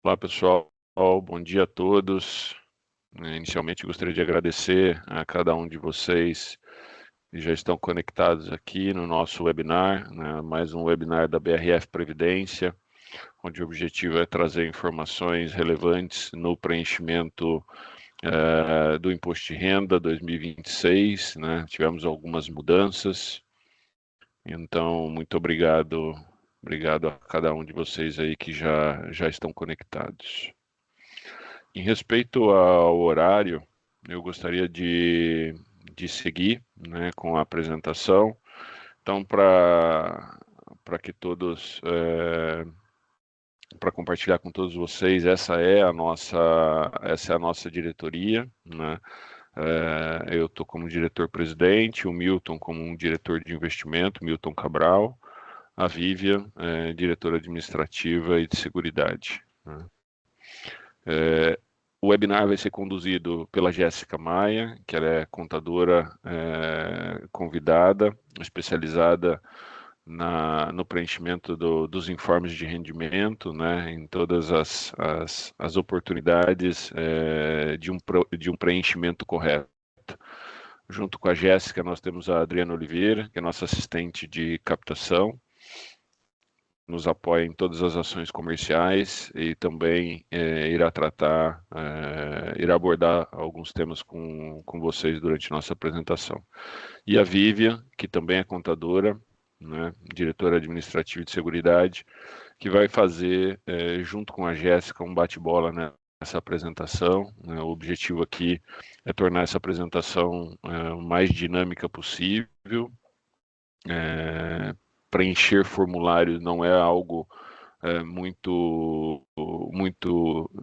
Olá, pessoal. Bom dia a todos. Inicialmente, gostaria de agradecer a cada um de vocês que já estão conectados aqui no nosso webinar, né? Mais um webinar da BRF Previdência, onde o objetivo é trazer informações relevantes no preenchimento do Imposto de Renda 2026, né? Tivemos algumas mudanças, então muito obrigado a cada um de vocês aí que já estão conectados. Em respeito ao horário, eu gostaria de seguir, né, com a apresentação. Então, para que todos, para compartilhar com todos vocês, essa é a nossa diretoria, né? Eu estou como diretor-presidente, o Milton como um diretor de investimento, Milton Cabral, a Vivian, diretora administrativa e de seguridade, né? O webinar vai ser conduzido pela Jéssica Maia, que ela é contadora convidada, especializada no preenchimento dos informes de rendimento, né, em todas as oportunidades de um preenchimento correto. Junto com a Jéssica, nós temos a Adriana Oliveira, que é nossa assistente de captação, nos apoia em todas as ações comerciais e também irá abordar alguns temas com vocês durante nossa apresentação. E a Vivian, que também é contadora, né, diretora administrativa de seguridade, que vai fazer, junto com a Jéssica, um bate-bola, né, nessa apresentação, né? O objetivo aqui é tornar essa apresentação o mais dinâmica possível. Preencher formulários não é algo muito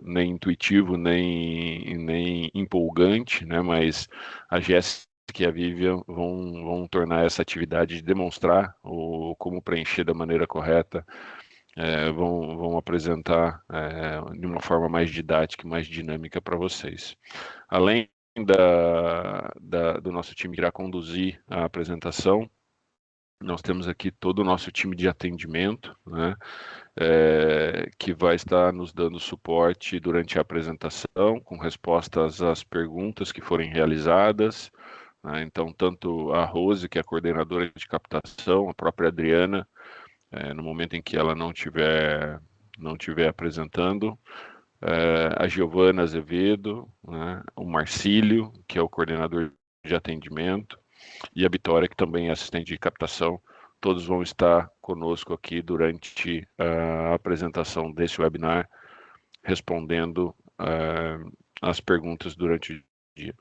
nem intuitivo, nem empolgante, né? Mas a Jéssica e a Vivian vão tornar essa atividade de demonstrar como preencher da maneira correta, vão apresentar de uma forma mais didática e mais dinâmica para vocês. Além do nosso time que irá conduzir a apresentação, nós temos aqui todo o nosso time de atendimento, né, que vai estar nos dando suporte durante a apresentação, com respostas às perguntas que forem realizadas, né. Então, tanto a Rose, que é a coordenadora de captação, a própria Adriana, no momento em que ela não tiver apresentando, a Giovana Azevedo, né, o Marcílio, que é o coordenador de atendimento, e a Vitória, que também é assistente de captação. Todos vão estar conosco aqui durante a apresentação desse webinar, respondendo as perguntas durante o dia.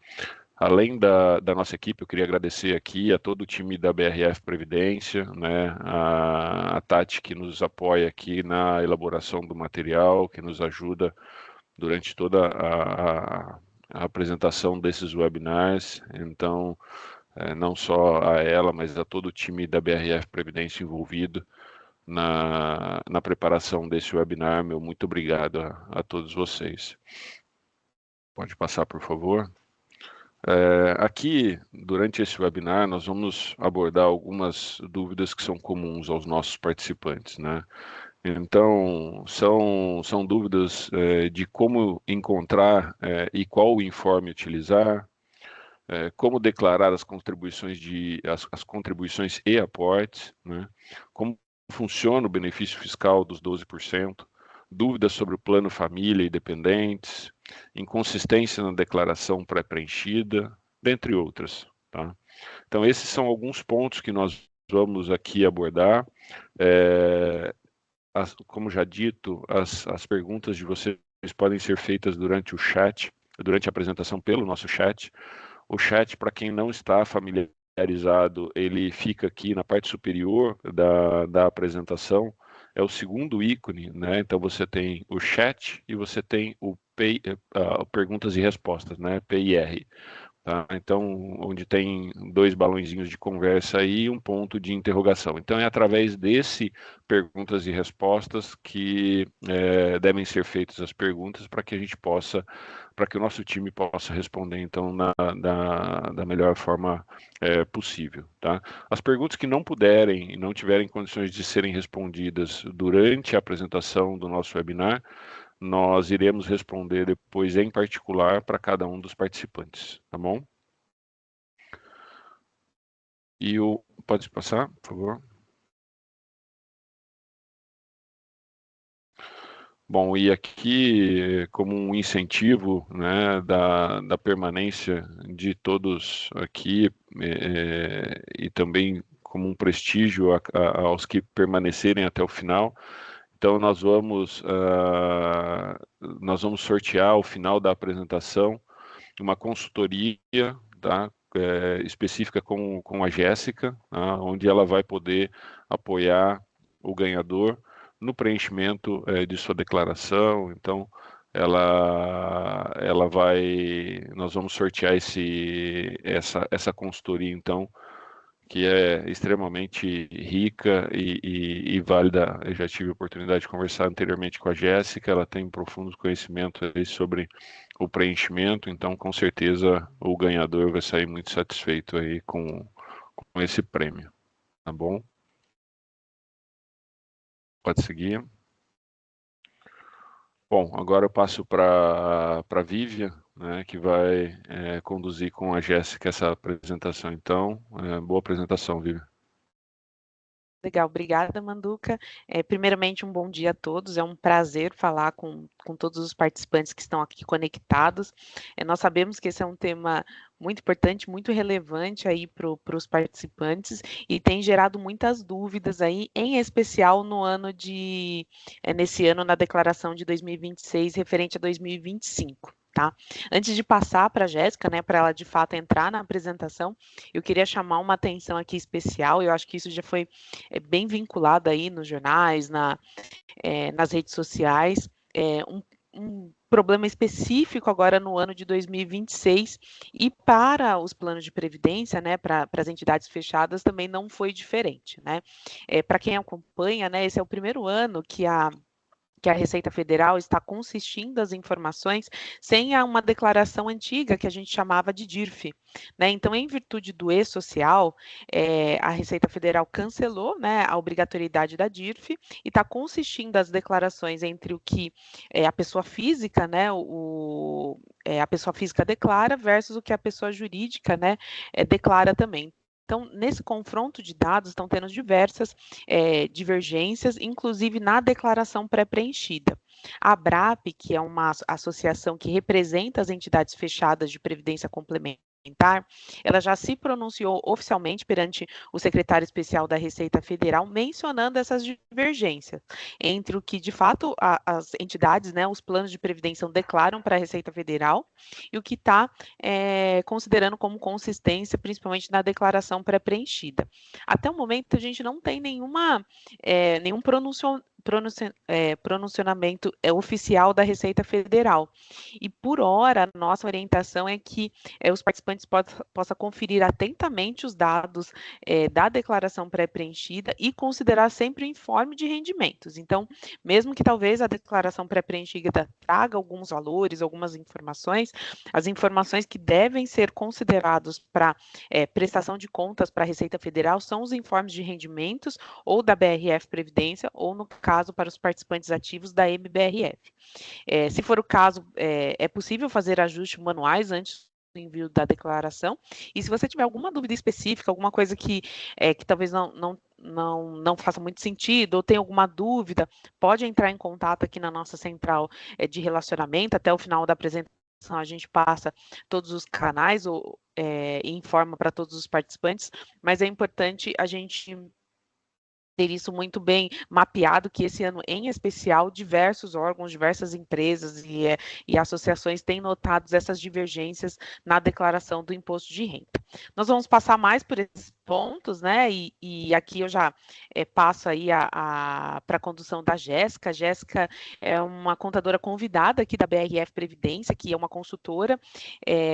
Além da nossa equipe, eu queria agradecer aqui a todo o time da BRF Previdência, né, a Tati, que nos apoia aqui na elaboração do material, que nos ajuda durante toda a apresentação desses webinars. Então, não só a ela, mas a todo o time da BRF Previdência envolvido na preparação desse webinar. Meu muito obrigado a todos vocês. Pode passar, por favor. Aqui, durante esse webinar, nós vamos abordar algumas dúvidas que são comuns aos nossos participantes, né? Então, são dúvidas de como encontrar e qual informe utilizar, como declarar as contribuições as contribuições e aportes, né? Como funciona o benefício fiscal dos 12%, dúvidas sobre o plano família e dependentes, inconsistência na declaração pré-preenchida, dentre outras, tá? Então, esses são alguns pontos que nós vamos aqui abordar. Como já dito, as perguntas de vocês podem ser feitas durante o chat, durante a apresentação pelo nosso chat. O chat, para quem não está familiarizado, ele fica aqui na parte superior da apresentação, é o segundo ícone, né? Então você tem o chat e você tem o perguntas e respostas, né? PIR. Tá? Então, onde tem dois balõezinhos de conversa e um ponto de interrogação. Então, é através desse perguntas e respostas que devem ser feitas as perguntas para que a gente possa, para que o nosso time possa responder, então, da melhor forma possível. Tá? As perguntas que não puderem e não tiverem condições de serem respondidas durante a apresentação do nosso webinar, nós iremos responder depois em particular para cada um dos participantes, tá bom? E pode passar, por favor? Bom, e aqui, como um incentivo, né, da permanência de todos aqui, e também como um prestígio aos que permanecerem até o final, então nós vamos sortear ao final da apresentação uma consultoria, tá, específica com a Jéssica, tá, onde ela vai poder apoiar o ganhador no preenchimento de sua declaração. Então, nós vamos sortear essa consultoria, então, que é extremamente rica e válida. Eu já tive a oportunidade de conversar anteriormente com a Jéssica, ela tem profundos conhecimentos aí sobre o preenchimento, então com certeza o ganhador vai sair muito satisfeito aí com esse prêmio, tá bom? Pode seguir. Bom, agora eu passo para a Vivian, né, que vai conduzir com a Jéssica essa apresentação. Então, boa apresentação, Vivian. Legal, obrigada, Manduca. Primeiramente, um bom dia a todos. É um prazer falar com todos os participantes que estão aqui conectados. Nós sabemos que esse é um tema muito importante, muito relevante aí para os participantes e tem gerado muitas dúvidas aí, em especial nesse ano na declaração de 2026 referente a 2025. Tá? Antes de passar para a Jéssica, né, para ela de fato entrar na apresentação, eu queria chamar uma atenção aqui especial. Eu acho que isso já foi bem vinculado aí nos jornais, nas redes sociais, um problema específico agora no ano de 2026 e para os planos de previdência, né, para as entidades fechadas também não foi diferente, né? Para quem acompanha, né, esse é o primeiro ano que a Receita Federal está consistindo as informações sem uma declaração antiga que a gente chamava de DIRF. Né? Então, em virtude do E-Social, a Receita Federal cancelou, né, a obrigatoriedade da DIRF e está consistindo as declarações entre o que a pessoa física, né, a pessoa física declara versus o que a pessoa jurídica, né, declara também. Então, nesse confronto de dados, estão tendo diversas divergências, inclusive na declaração pré-preenchida. A ABRAP, que é uma associação que representa as entidades fechadas de previdência complementar, ela já se pronunciou oficialmente perante o secretário especial da Receita Federal, mencionando essas divergências entre o que, de fato, as entidades, né, os planos de previdência declaram para a Receita Federal e o que está considerando como consistência, principalmente na declaração pré-preenchida. Até o momento, a gente não tem nenhum pronunciamento oficial da Receita Federal. E, por hora, a nossa orientação é que os participantes possam conferir atentamente os dados da declaração pré-preenchida e considerar sempre o informe de rendimentos. Então, mesmo que talvez a declaração pré-preenchida traga alguns valores, algumas informações, as informações que devem ser considerados para prestação de contas para a Receita Federal são os informes de rendimentos ou da BRF Previdência, ou, no caso, para os participantes ativos da MBRF. Se for o caso, é possível fazer ajustes manuais antes do envio da declaração. E se você tiver alguma dúvida específica, alguma coisa que talvez não faça muito sentido, ou tem alguma dúvida, pode entrar em contato aqui na nossa central de relacionamento. Até o final da apresentação a gente passa todos os canais e informa para todos os participantes, mas é importante a gente ter isso muito bem mapeado, que esse ano, em especial, diversos órgãos, diversas empresas e associações têm notado essas divergências na declaração do imposto de renda. Nós vamos passar mais por esses pontos, né? E aqui eu já passo aí para a condução da Jéssica. A Jéssica é uma contadora convidada aqui da BRF Previdência, que é uma consultora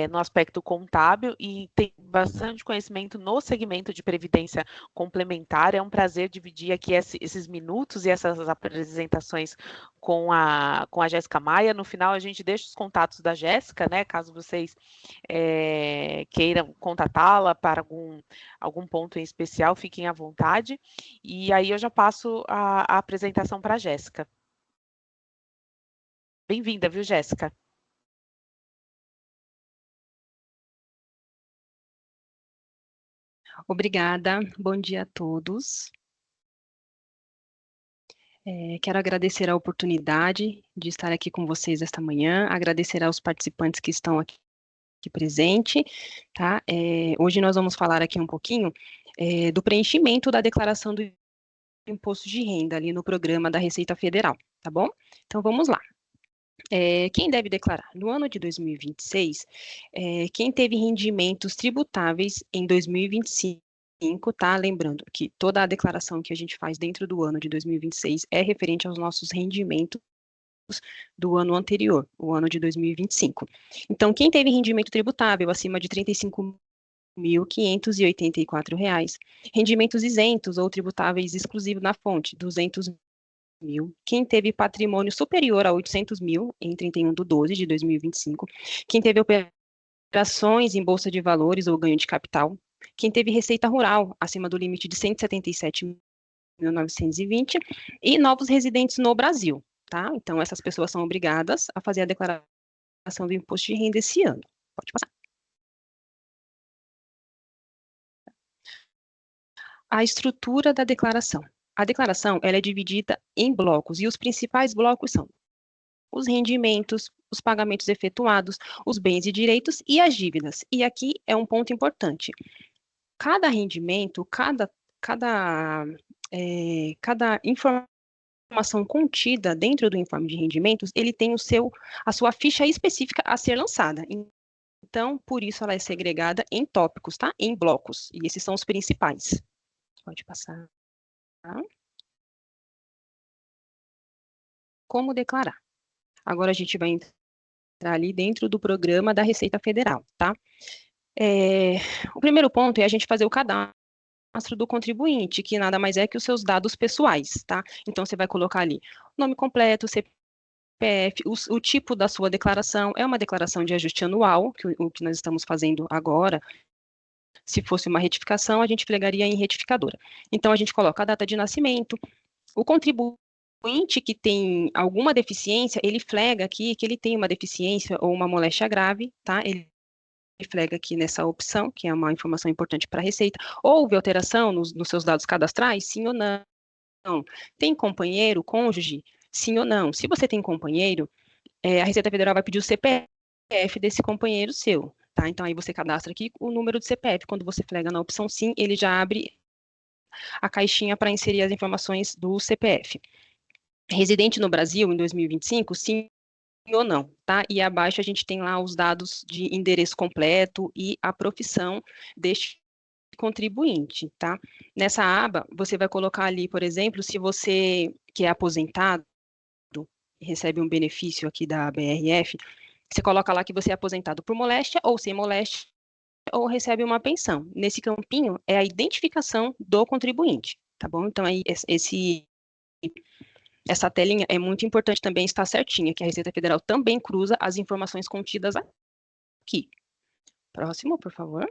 no aspecto contábil e tem bastante conhecimento no segmento de previdência complementar. É um prazer dividir aqui esses minutos e essas apresentações com a Jéssica Maia. No final, a gente deixa os contatos da Jéssica, né? Caso vocês queiram contatá-la para algum ponto em especial, fiquem à vontade. E aí eu já passo a apresentação para a Jéssica. Bem-vinda, viu, Jéssica? Obrigada, bom dia a todos. Quero agradecer a oportunidade de estar aqui com vocês esta manhã, agradecer aos participantes que estão aqui presentes, tá? Hoje nós vamos falar aqui um pouquinho do preenchimento da declaração do imposto de renda ali no programa da Receita Federal, tá bom? Então vamos lá. Quem deve declarar? No ano de 2026, quem teve rendimentos tributáveis em 2025, tá? Lembrando que toda a declaração que a gente faz dentro do ano de 2026 é referente aos nossos rendimentos do ano anterior, o ano de 2025. Então, quem teve rendimento tributável acima de R$ 35.584, rendimentos isentos ou tributáveis exclusivos na fonte, R$ 200.000. Quem teve patrimônio superior a 800 mil em 31/12 de 2025, quem teve operações em bolsa de valores ou ganho de capital, quem teve receita rural acima do limite de 177.920 e novos residentes no Brasil, tá? Então, essas pessoas são obrigadas a fazer a declaração do imposto de renda esse ano. Pode passar. A estrutura da declaração. A declaração ela é dividida em blocos, e os principais blocos são os rendimentos, os pagamentos efetuados, os bens e direitos e as dívidas. E aqui é um ponto importante. Cada rendimento, cada informação contida dentro do informe de rendimentos, ele tem a sua ficha específica a ser lançada. Então, por isso ela é segregada em tópicos, tá? Em blocos. E esses são os principais. Pode passar. Como declarar? Agora a gente vai entrar ali dentro do programa da Receita Federal, tá? O primeiro ponto é a gente fazer o cadastro do contribuinte, que nada mais é que os seus dados pessoais, tá? Então, você vai colocar ali nome completo, CPF, o tipo da sua declaração, é uma declaração de ajuste anual, o que nós estamos fazendo agora. Se fosse uma retificação, a gente plegaria em retificadora. Então, a gente coloca a data de nascimento, o contribuinte que tem alguma deficiência, ele flega aqui que ele tem uma deficiência ou uma moléstia grave, tá? Ele flega aqui nessa opção, que é uma informação importante para a Receita. Houve alteração nos seus dados cadastrais? Sim ou não? Tem companheiro, cônjuge? Sim ou não? Se você tem companheiro, a Receita Federal vai pedir o CPF desse companheiro seu, tá? Então, aí você cadastra aqui o número do CPF. Quando você flega na opção sim, ele já abre a caixinha para inserir as informações do CPF. Residente no Brasil em 2025, sim ou não, tá? E abaixo a gente tem lá os dados de endereço completo e a profissão deste contribuinte, tá? Nessa aba, você vai colocar ali, por exemplo, se você que é aposentado e recebe um benefício aqui da BRF, você coloca lá que você é aposentado por moléstia ou sem moléstia ou recebe uma pensão. Nesse campinho é a identificação do contribuinte, tá bom? Então, aí essa telinha é muito importante também estar certinha, que a Receita Federal também cruza as informações contidas aqui. Próximo, por favor.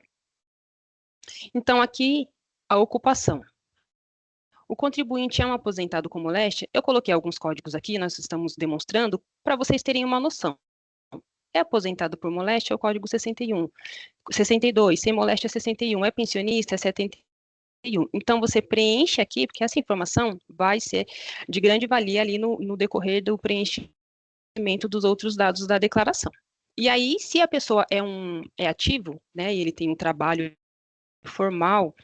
Então, aqui, a ocupação. O contribuinte é um aposentado com moléstia. Eu coloquei alguns códigos aqui, nós estamos demonstrando, para vocês terem uma noção. É aposentado por moléstia, é o código 61. 62, sem moléstia, 61. É pensionista, é 71. Então, você preenche aqui, porque essa informação vai ser de grande valia ali no decorrer do preenchimento dos outros dados da declaração. E aí, se a pessoa é ativo, né, e ele tem um trabalho formal,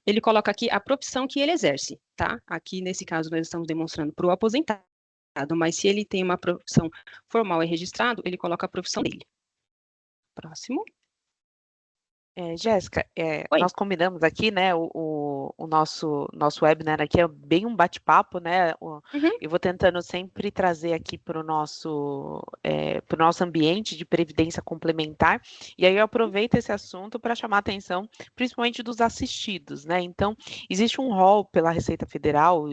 ele coloca aqui a profissão que ele exerce, tá? Aqui, nesse caso, nós estamos demonstrando para o aposentado, mas se ele tem uma profissão formal e registrado, ele coloca a profissão dele. Próximo. Jéssica, nós combinamos aqui, né, o nosso webinar aqui é bem um bate-papo, né? Eu vou tentando sempre trazer aqui para o nosso ambiente de previdência complementar, e aí eu aproveito esse assunto para chamar a atenção, principalmente dos assistidos, né? Então, existe um rol pela Receita Federal,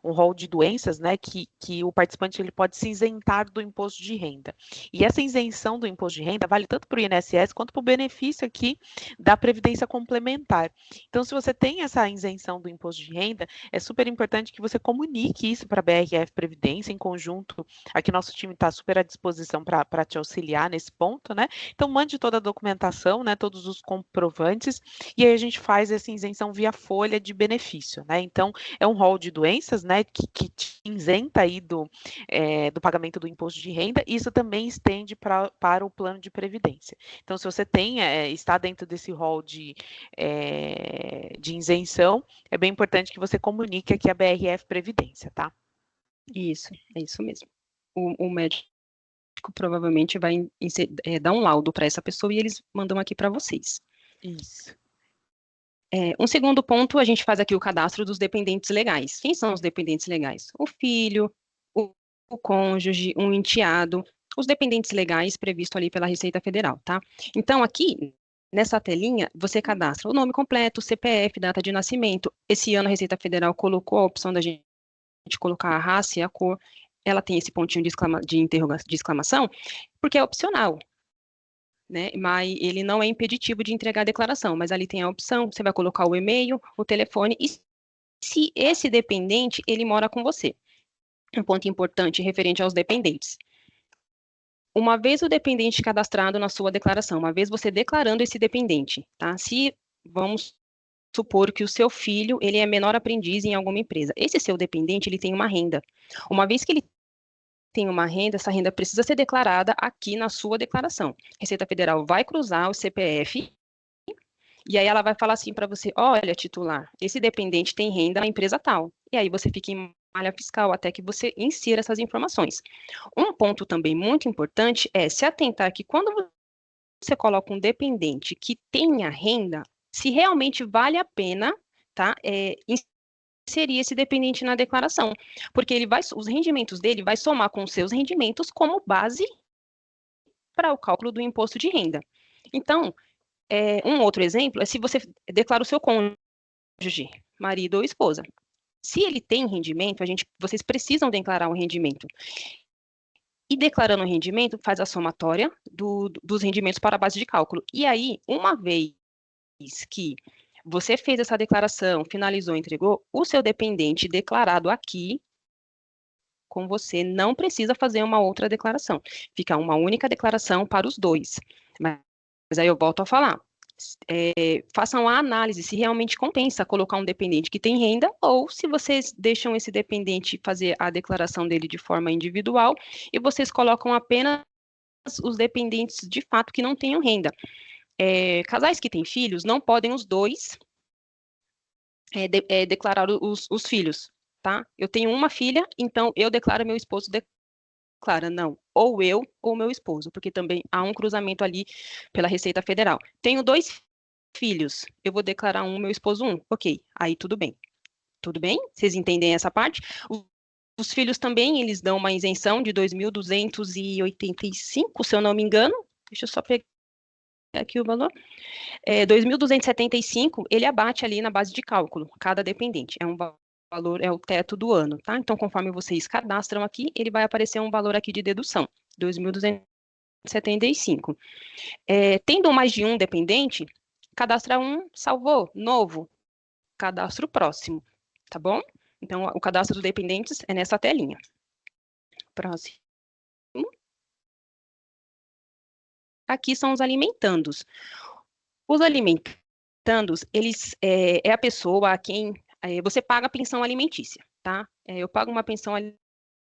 um rol de doenças, né, que o participante ele pode se isentar do imposto de renda. E essa isenção do imposto de renda vale tanto para o INSS quanto para o benefício aqui da Previdência Complementar. Então, se você tem essa isenção do imposto de renda, é super importante que você comunique isso para a BRF Previdência, em conjunto. Aqui nosso time está super à disposição para te auxiliar nesse ponto, né? Então, mande toda a documentação, né, todos os comprovantes, e aí a gente faz essa isenção via folha de benefício, né? Então, é um rol de doenças, né, que te isenta aí do pagamento do imposto de renda, e isso também estende para o plano de previdência. Então, se você está dentro desse rol de isenção, é bem importante que você comunique aqui a BRF Previdência, tá? Isso, é isso mesmo. O médico provavelmente vai dar um laudo para essa pessoa e eles mandam aqui para vocês. Isso. Um segundo ponto, a gente faz aqui o cadastro dos dependentes legais. Quem são os dependentes legais? O filho, o cônjuge, um enteado, os dependentes legais previstos ali pela Receita Federal, tá? Então, aqui, nessa telinha, você cadastra o nome completo, o CPF, data de nascimento. Esse ano a Receita Federal colocou a opção da gente colocar a raça e a cor. Ela tem esse pontinho de exclamação, porque é opcional, né? Mas ele não é impeditivo de entregar a declaração, mas ali tem a opção, você vai colocar o e-mail, o telefone, e se esse dependente, ele mora com você. Um ponto importante referente aos dependentes. Uma vez o dependente cadastrado na sua declaração, uma vez você declarando esse dependente, tá? Se vamos supor que o seu filho, ele é menor aprendiz em alguma empresa. Esse seu dependente, ele tem uma renda. Uma vez que ele tem uma renda, essa renda precisa ser declarada aqui na sua declaração. A Receita Federal vai cruzar o CPF e aí ela vai falar assim para você, olha, titular, esse dependente tem renda na empresa tal. E aí você fica em malha fiscal até que você insira essas informações. Um ponto também muito importante é se atentar que quando você coloca um dependente que tenha renda, se realmente vale a pena, tá, inserir esse dependente na declaração, porque os rendimentos dele vai somar com os seus rendimentos como base para o cálculo do imposto de renda. Então, um outro exemplo é se você declara o seu cônjuge, marido ou esposa. Se ele tem rendimento, vocês precisam declarar um rendimento. E declarando o rendimento, faz a somatória dos rendimentos para a base de cálculo. E aí, uma vez que você fez essa declaração, finalizou, entregou, o seu dependente declarado aqui com você não precisa fazer uma outra declaração. Fica uma única declaração para os dois. Mas aí eu volto a falar. Façam a análise se realmente compensa colocar um dependente que tem renda ou se vocês deixam esse dependente fazer a declaração dele de forma individual e vocês colocam apenas os dependentes de fato que não tenham renda. Casais que têm filhos não podem os dois declarar os filhos, tá? Eu tenho uma filha, então eu declaro, meu esposo declara, não, ou eu ou meu esposo, porque também há um cruzamento ali pela Receita Federal. Tenho 2 filhos, eu vou declarar meu esposo 1, ok, aí tudo bem. Tudo bem? Vocês entendem essa parte? Os filhos também, eles dão uma isenção de 2.285, se eu não me engano, deixa eu só pegar aqui o valor, 2.275, ele abate ali na base de cálculo, cada dependente, é um valor, é o teto do ano, tá? Então, conforme vocês cadastram aqui, ele vai aparecer um valor aqui de dedução, 2.275. Tendo mais de um dependente, cadastra um, salvou, novo, cadastro próximo, tá bom? Então, o cadastro dos dependentes é nessa telinha. Próximo. Aqui são os alimentandos. Os alimentandos, eles é a pessoa a quem você paga a pensão alimentícia, tá? Eu pago uma pensão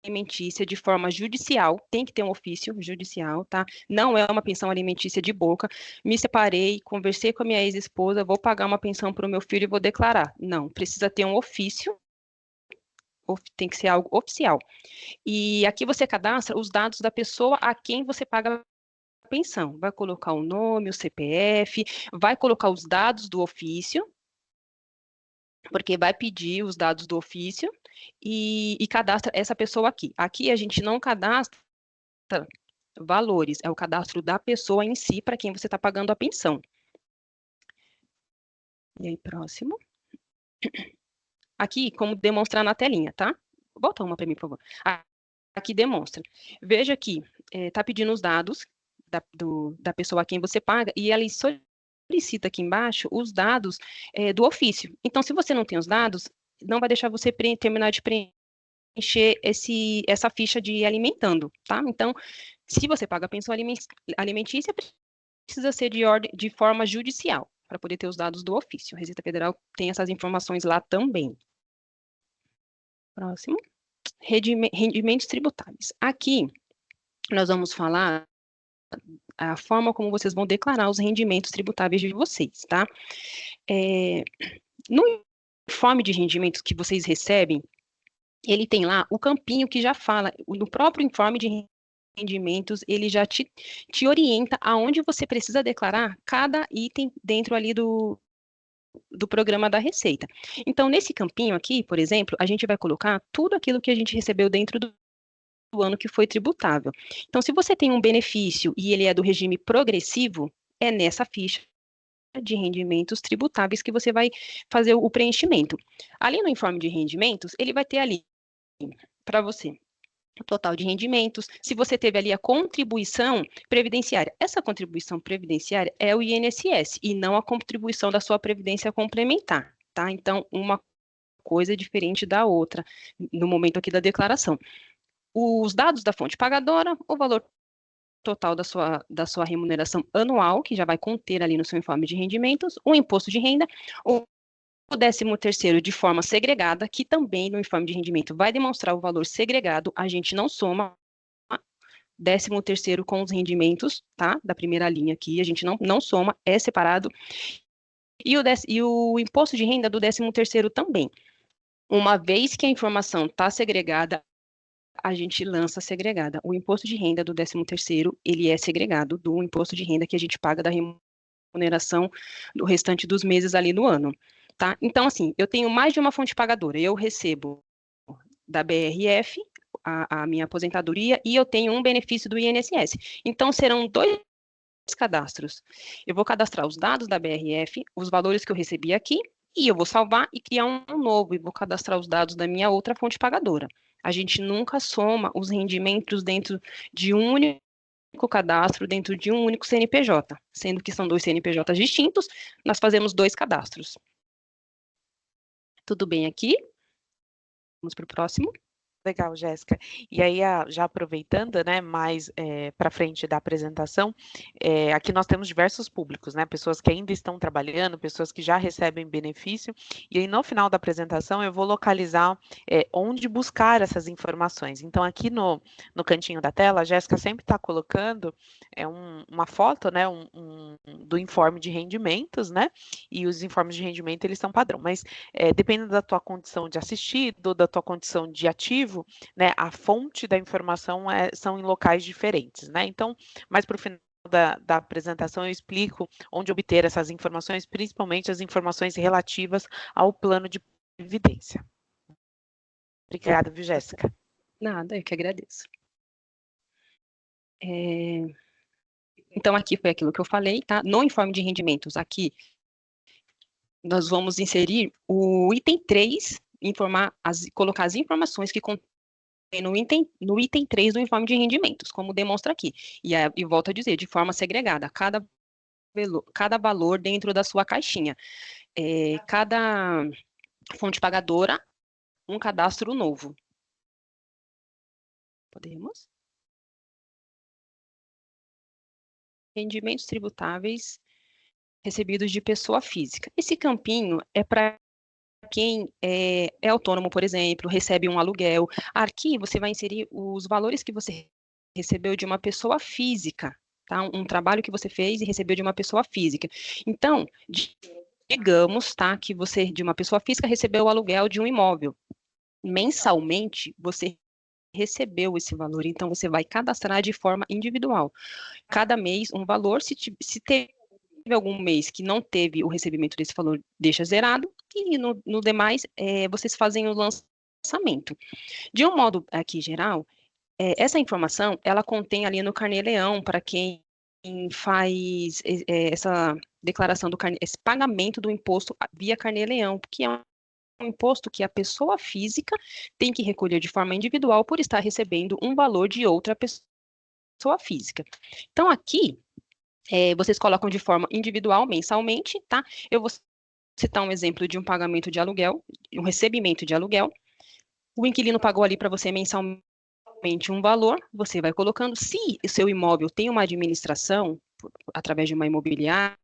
alimentícia de forma judicial, tem que ter um ofício judicial, tá? Não é uma pensão alimentícia de boca. Me separei, conversei com a minha ex-esposa, vou pagar uma pensão para o meu filho e vou declarar. Não, precisa ter um ofício, tem que ser algo oficial. E aqui você cadastra os dados da pessoa a quem você paga pensão, vai colocar o nome, o CPF, vai colocar os dados do ofício, porque vai pedir os dados do ofício e cadastra essa pessoa aqui. Aqui a gente não cadastra valores, é o cadastro da pessoa em si para quem você está pagando a pensão. E aí, próximo. aqui como demonstrar na telinha, tá? Volta uma para mim, por favor. Aqui demonstra. Veja aqui, está pedindo os dados da pessoa a quem você paga, e ela solicita aqui embaixo os dados do ofício. Então, se você não tem os dados, não vai deixar você terminar de preencher essa ficha de alimentando, tá? Então, se você paga a pensão alimentícia, precisa ser de forma judicial, para poder ter os dados do ofício. A Receita Federal tem essas informações lá também. Próximo. Rendimentos tributáveis. Aqui, nós vamos falar a forma como vocês vão declarar os rendimentos tributáveis de vocês, tá? No informe de rendimentos que vocês recebem, ele tem lá o campinho que já fala, no próprio informe de rendimentos, ele já te orienta aonde você precisa declarar cada item dentro ali do programa da Receita. Então, nesse campinho aqui, por exemplo, a gente vai colocar tudo aquilo que a gente recebeu dentro do ano que foi tributável. Então, se você tem um benefício e ele é do regime progressivo, é nessa ficha de rendimentos tributáveis que você vai fazer o preenchimento. Ali no informe de rendimentos, ele vai ter ali para você o total de rendimentos, se você teve ali a contribuição previdenciária. Essa contribuição previdenciária é o INSS e não a contribuição da sua previdência complementar, tá? Então, uma coisa é diferente da outra no momento aqui da declaração. Os dados da fonte pagadora, o valor total da sua remuneração anual, que já vai conter ali no seu informe de rendimentos, o imposto de renda, o 13º de forma segregada, que também no informe de rendimento vai demonstrar o valor segregado, a gente não soma 13º com os rendimentos, tá? Da primeira linha aqui, a gente não soma, é separado. E o imposto de renda do 13º também. Uma vez que a informação está segregada, a gente lança segregada. O imposto de renda do 13º, ele é segregado do imposto de renda que a gente paga da remuneração do restante dos meses ali no ano. Tá? Então, assim, eu tenho mais de uma fonte pagadora. Eu recebo da BRF a minha aposentadoria e eu tenho um benefício do INSS. Então, serão 2 cadastros. Eu vou cadastrar os dados da BRF, os valores que eu recebi aqui, e eu vou salvar e criar um novo, e vou cadastrar os dados da minha outra fonte pagadora. A gente nunca soma os rendimentos dentro de um único cadastro, dentro de um único CNPJ, sendo que são 2 CNPJs distintos, nós fazemos 2 cadastros. Tudo bem aqui? Vamos para o próximo. Legal, Jéssica. E aí, já aproveitando, né, mais para frente da apresentação, aqui nós temos diversos públicos, né, pessoas que ainda estão trabalhando, pessoas que já recebem benefício, e aí no final da apresentação eu vou localizar onde buscar essas informações. Então, aqui no cantinho da tela, a Jéssica sempre está colocando uma foto, né, do informe de rendimentos, né, e os informes de rendimento, eles são padrão, mas dependendo da tua condição de assistido, da tua condição de ativo, né, a fonte da informação são em locais diferentes, né? Então, mais para o final da apresentação eu explico onde obter essas informações, principalmente as informações relativas ao plano de previdência. Obrigada, viu, Jéssica? Nada, eu que agradeço. Então, aqui foi aquilo que eu falei, tá? No informe de rendimentos, aqui, nós vamos inserir o item 3, colocar as informações que contém no item 3 do informe de rendimentos, como demonstra aqui. E volto a dizer, de forma segregada, cada valor dentro da sua caixinha. Cada fonte pagadora, um cadastro novo. Podemos? Rendimentos tributáveis recebidos de pessoa física. Esse campinho é para quem é autônomo, por exemplo, recebe um aluguel. Aqui você vai inserir os valores que você recebeu de uma pessoa física, tá? Um trabalho que você fez e recebeu de uma pessoa física. Então, digamos, tá, que você, de uma pessoa física, recebeu o aluguel de um imóvel. Mensalmente, você recebeu esse valor, então você vai cadastrar de forma individual. Cada mês, um valor, se teve algum mês que não teve o recebimento desse valor, deixa zerado, e no demais, vocês fazem o lançamento. De um modo aqui geral, essa informação, ela contém ali no Carnê-Leão, para quem faz essa declaração esse pagamento do imposto via Carnê-Leão, que é imposto que a pessoa física tem que recolher de forma individual por estar recebendo um valor de outra pessoa física. Então, aqui, vocês colocam de forma individual, mensalmente, tá? Eu vou citar um exemplo de um pagamento de aluguel, um recebimento de aluguel. O inquilino pagou ali para você mensalmente um valor, você vai colocando. Se o seu imóvel tem uma administração, através de uma imobiliária,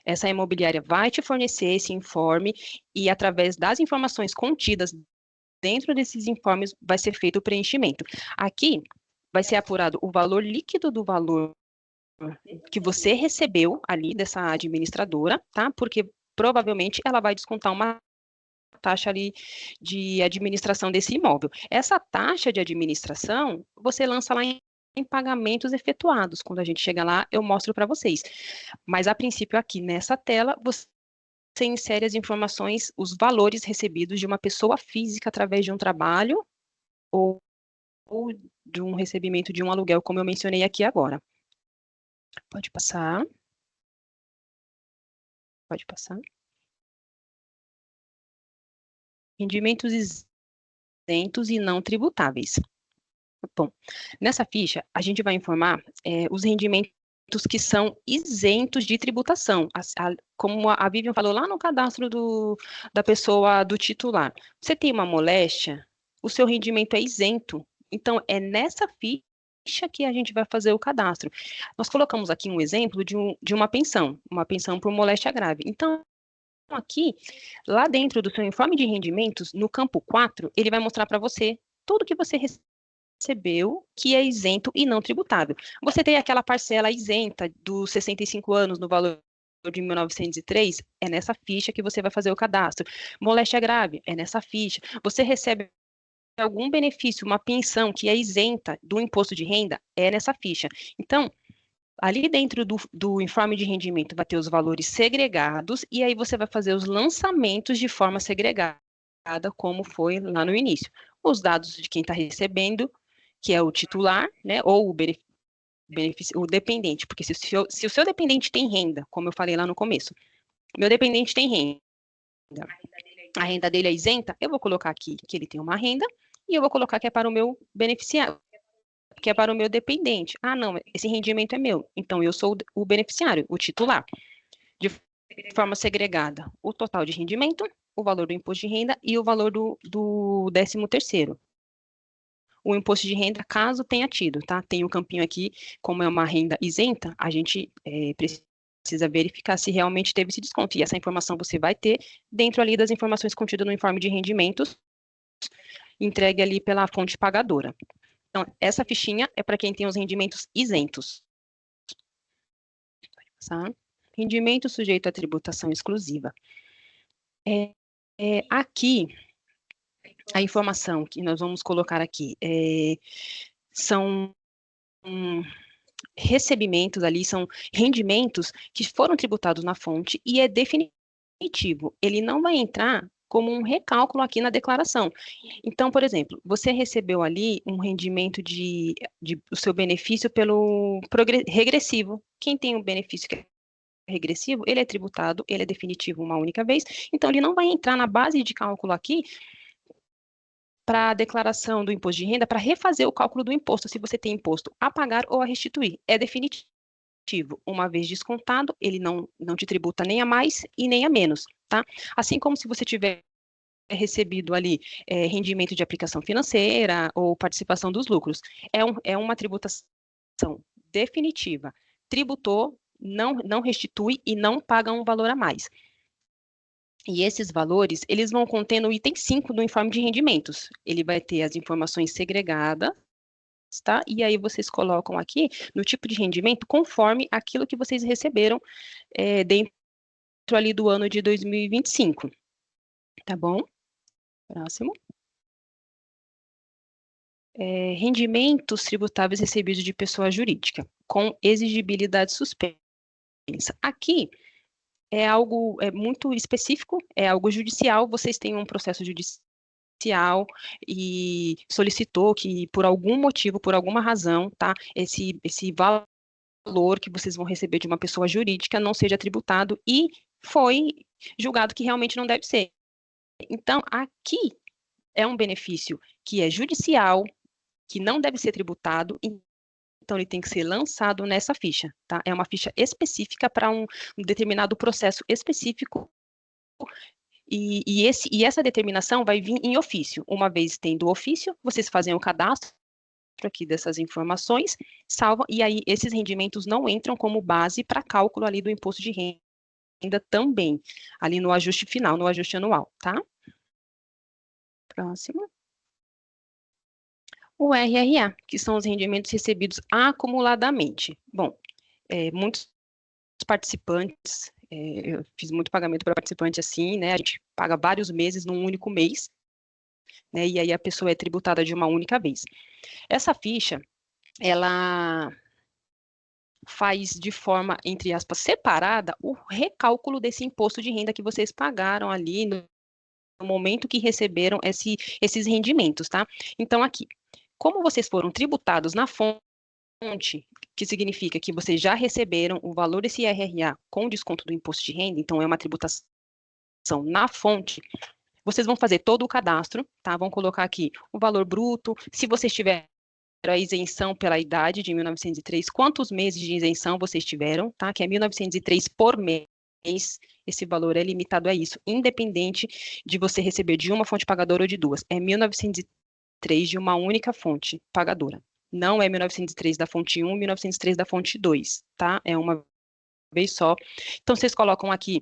essa imobiliária vai te fornecer esse informe e, através das informações contidas dentro desses informes, vai ser feito o preenchimento. Aqui, vai ser apurado o valor líquido do valor que você recebeu ali dessa administradora, tá? Porque provavelmente ela vai descontar uma taxa ali de administração desse imóvel. Essa taxa de administração, você lança lá em pagamentos efetuados. Quando a gente chega lá, eu mostro para vocês. Mas, a princípio, aqui nessa tela, você insere as informações, os valores recebidos de uma pessoa física através de um trabalho ou de um recebimento de um aluguel, como eu mencionei aqui agora. Pode passar. Pode passar. Rendimentos isentos e não tributáveis. Bom, nessa ficha, a gente vai informar os rendimentos que são isentos de tributação, como a Vivian falou lá no cadastro da pessoa, do titular. Você tem uma moléstia, o seu rendimento é isento. Então, é nessa ficha que a gente vai fazer o cadastro. Nós colocamos aqui um exemplo de uma pensão por moléstia grave. Então, aqui, lá dentro do seu informe de rendimentos, no campo 4, ele vai mostrar para você tudo que você recebeu que é isento e não tributável. Você tem aquela parcela isenta dos 65 anos no valor de 1903, é nessa ficha que você vai fazer o cadastro. Moléstia grave, é nessa ficha. Você recebe algum benefício, uma pensão que é isenta do imposto de renda, é nessa ficha. Então, ali dentro do informe de rendimento vai ter os valores segregados e aí você vai fazer os lançamentos de forma segregada, como foi lá no início. Os dados de quem está recebendo, que é o titular, né, ou o dependente, porque se o seu dependente tem renda, como eu falei lá no começo, meu dependente tem renda, a renda dele é isenta, eu vou colocar aqui que ele tem uma renda e eu vou colocar que é para o meu beneficiário, que é para o meu dependente. Ah, não, esse rendimento é meu, então eu sou o beneficiário, o titular. De forma segregada, o total de rendimento, o valor do imposto de renda e o valor do 13º. O imposto de renda, caso tenha tido, tá? Tem um campinho aqui, como é uma renda isenta, a gente precisa verificar se realmente teve esse desconto. E essa informação você vai ter dentro ali das informações contidas no informe de rendimentos, entregue ali pela fonte pagadora. Então, essa fichinha é para quem tem os rendimentos isentos. Tá? Rendimento sujeito à tributação exclusiva. Aqui, a informação que nós vamos colocar aqui são recebimentos ali, são rendimentos que foram tributados na fonte e é definitivo. Ele não vai entrar como um recálculo aqui na declaração. Então, por exemplo, você recebeu ali um rendimento o seu benefício pelo regressivo. Quem tem um benefício que é regressivo, ele é tributado, ele é definitivo uma única vez, então ele não vai entrar na base de cálculo aqui para a declaração do imposto de renda, para refazer o cálculo do imposto, se você tem imposto a pagar ou a restituir. É definitivo. Uma vez descontado, ele não te tributa nem a mais e nem a menos, tá? Assim como se você tiver recebido ali rendimento de aplicação financeira ou participação dos lucros. É uma tributação definitiva. Tributou, não restitui e não paga um valor a mais. E esses valores, eles vão conter no item 5 do informe de rendimentos. Ele vai ter as informações segregadas, tá? E aí vocês colocam aqui no tipo de rendimento conforme aquilo que vocês receberam dentro ali do ano de 2025. Tá bom? Próximo. Rendimentos tributáveis recebidos de pessoa jurídica, com exigibilidade suspensa. Aqui é algo muito específico, é algo judicial, vocês têm um processo judicial e solicitou que, por algum motivo, por alguma razão, tá, esse valor que vocês vão receber de uma pessoa jurídica não seja tributado e foi julgado que realmente não deve ser. Então, aqui é um benefício que é judicial, que não deve ser tributado, então ele tem que ser lançado nessa ficha, tá? É uma ficha específica para um determinado processo específico, e essa determinação vai vir em ofício. Uma vez tendo o ofício, vocês fazem o cadastro aqui dessas informações, salvam, e aí esses rendimentos não entram como base para cálculo ali do imposto de renda também, ali no ajuste final, no ajuste anual, tá? Próximo. O RRA, que são os rendimentos recebidos acumuladamente. Bom, muitos participantes, eu fiz muito pagamento para participante assim, né? A gente paga vários meses num único mês, né? E aí a pessoa é tributada de uma única vez. Essa ficha, ela faz de forma, entre aspas, separada o recálculo desse imposto de renda que vocês pagaram ali no momento que receberam esses rendimentos, tá? Então, aqui, como vocês foram tributados na fonte, que significa que vocês já receberam o valor desse IRRA com desconto do imposto de renda, então é uma tributação na fonte, vocês vão fazer todo o cadastro, tá? Vão colocar aqui o valor bruto, se vocês tiverem a isenção pela idade de 1903, quantos meses de isenção vocês tiveram, tá? Que é 1903 por mês, esse valor é limitado a isso, independente de você receber de uma fonte pagadora ou de duas, é 1903 de uma única fonte pagadora. Não é 1903 da fonte 1, 1903 da fonte 2, tá? É uma vez só. Então, vocês colocam aqui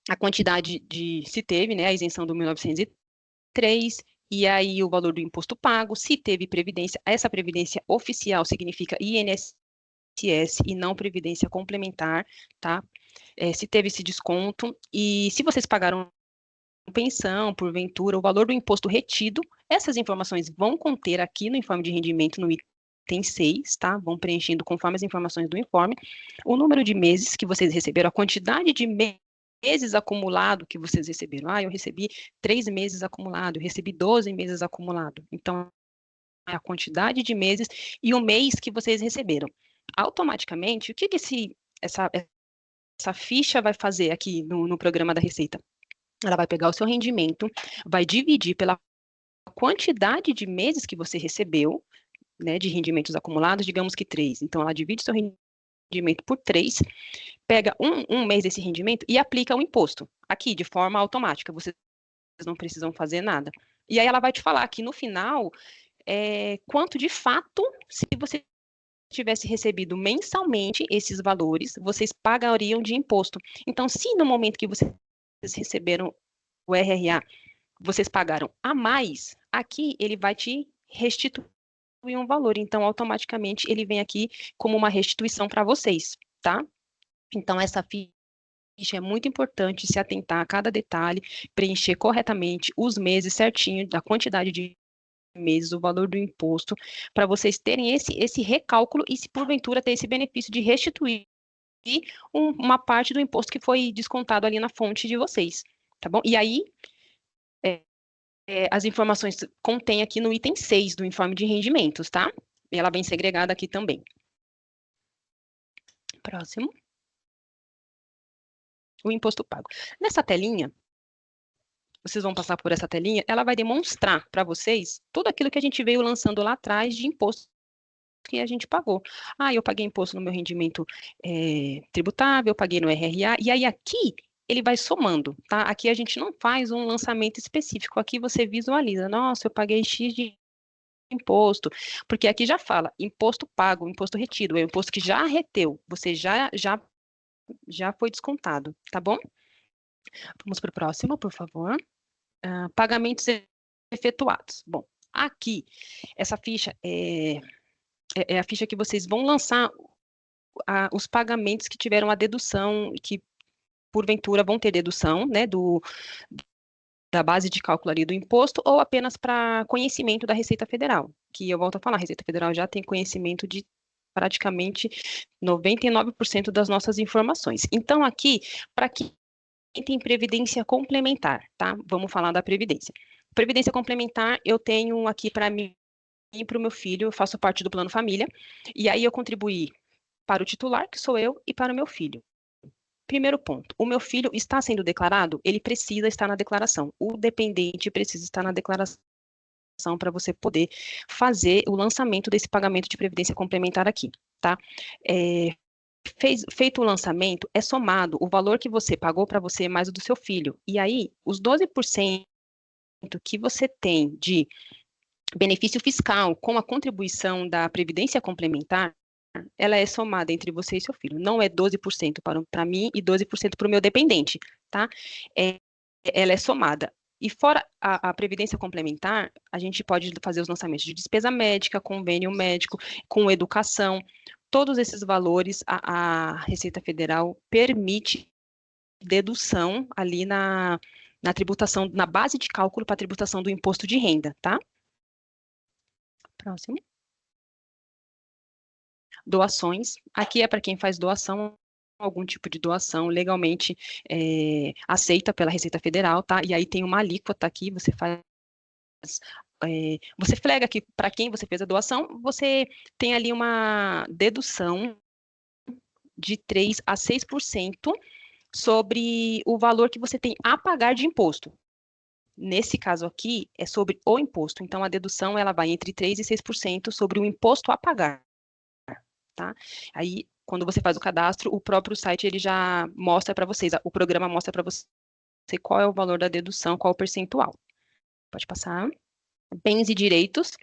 a quantidade se teve, né, a isenção do 1903, e aí o valor do imposto pago, se teve previdência, essa previdência oficial significa INSS e não previdência complementar, tá? Se teve esse desconto, e se vocês pagaram pensão, porventura, o valor do imposto retido, essas informações vão conter aqui no informe de rendimento, no item 6, tá? Vão preenchendo conforme as informações do informe, o número de meses que vocês receberam, a quantidade de meses acumulado que vocês receberam. Eu recebi 3 meses acumulado, eu recebi 12 meses acumulado. Então, é a quantidade de meses e o mês que vocês receberam. Automaticamente, o que essa ficha vai fazer aqui no programa da Receita? Ela vai pegar o seu rendimento, vai dividir pela quantidade de meses que você recebeu, né, de rendimentos acumulados, digamos que 3. Então, ela divide seu rendimento por 3, pega um mês desse rendimento e aplica o imposto, aqui, de forma automática, vocês não precisam fazer nada. E aí ela vai te falar aqui no final, quanto de fato, se você tivesse recebido mensalmente esses valores, vocês pagariam de imposto. Então, se no momento que vocês receberam o RRA, vocês pagaram a mais, aqui ele vai te restituir um valor. Então, automaticamente, ele vem aqui como uma restituição para vocês, tá? Então, essa ficha é muito importante se atentar a cada detalhe, preencher corretamente os meses certinho, da quantidade de meses, o valor do imposto, para vocês terem esse recálculo e, se porventura, ter esse benefício de restituir uma parte do imposto que foi descontado ali na fonte de vocês, tá bom? E aí, as informações contém aqui no item 6 do informe de rendimentos, tá? E ela vem segregada aqui também. Próximo. O imposto pago. Nessa telinha, vocês vão passar por essa telinha, ela vai demonstrar para vocês tudo aquilo que a gente veio lançando lá atrás de imposto que a gente pagou. Eu paguei imposto no meu rendimento tributável, eu paguei no RRA, e aí aqui ele vai somando, tá? Aqui a gente não faz um lançamento específico, aqui você visualiza, nossa, eu paguei X de imposto, porque aqui já fala imposto pago, imposto retido, é o imposto que já reteu, você já foi descontado, tá bom? Vamos para o próximo, por favor. Pagamentos efetuados. Bom, aqui, essa ficha é a ficha que vocês vão lançar os pagamentos que tiveram a dedução, que porventura vão ter dedução, né, da base de cálculo ali do imposto, ou apenas para conhecimento da Receita Federal, que eu volto a falar, a Receita Federal já tem conhecimento de praticamente 99% das nossas informações. Então, aqui, para quem tem previdência complementar, tá? Vamos falar da previdência. Previdência complementar, eu tenho aqui para mim e para o meu filho, eu faço parte do plano família, e aí eu contribuí para o titular, que sou eu, e para o meu filho. primeiro ponto, o meu filho está sendo declarado? Ele precisa estar na declaração. O dependente precisa estar na declaração para você poder fazer o lançamento desse pagamento de previdência complementar aqui, tá? Feito o lançamento, é somado o valor que você pagou para você mais o do seu filho. E aí, os 12% que você tem de benefício fiscal com a contribuição da previdência complementar, ela é somada entre você e seu filho. Não é 12% para mim e 12% para o meu dependente, tá? Ela é somada. E fora a previdência complementar, a gente pode fazer os lançamentos de despesa médica, convênio médico, com educação. Todos esses valores, a Receita Federal permite dedução ali na tributação, na base de cálculo para a tributação do imposto de renda, tá? Próximo. Doações. Aqui é para quem faz doação, algum tipo de doação legalmente aceita pela Receita Federal, tá? E aí tem uma alíquota aqui, você faz, você flega aqui para quem você fez a doação, você tem ali uma dedução de 3 a 6% sobre o valor que você tem a pagar de imposto. Nesse caso aqui, é sobre o imposto. Então, a dedução, ela vai entre 3 e 6% sobre o imposto a pagar, tá? Aí, quando você faz o cadastro, o próprio site, ele já mostra para vocês, o programa mostra para você qual é o valor da dedução, qual o percentual. Pode passar. Bens e direitos.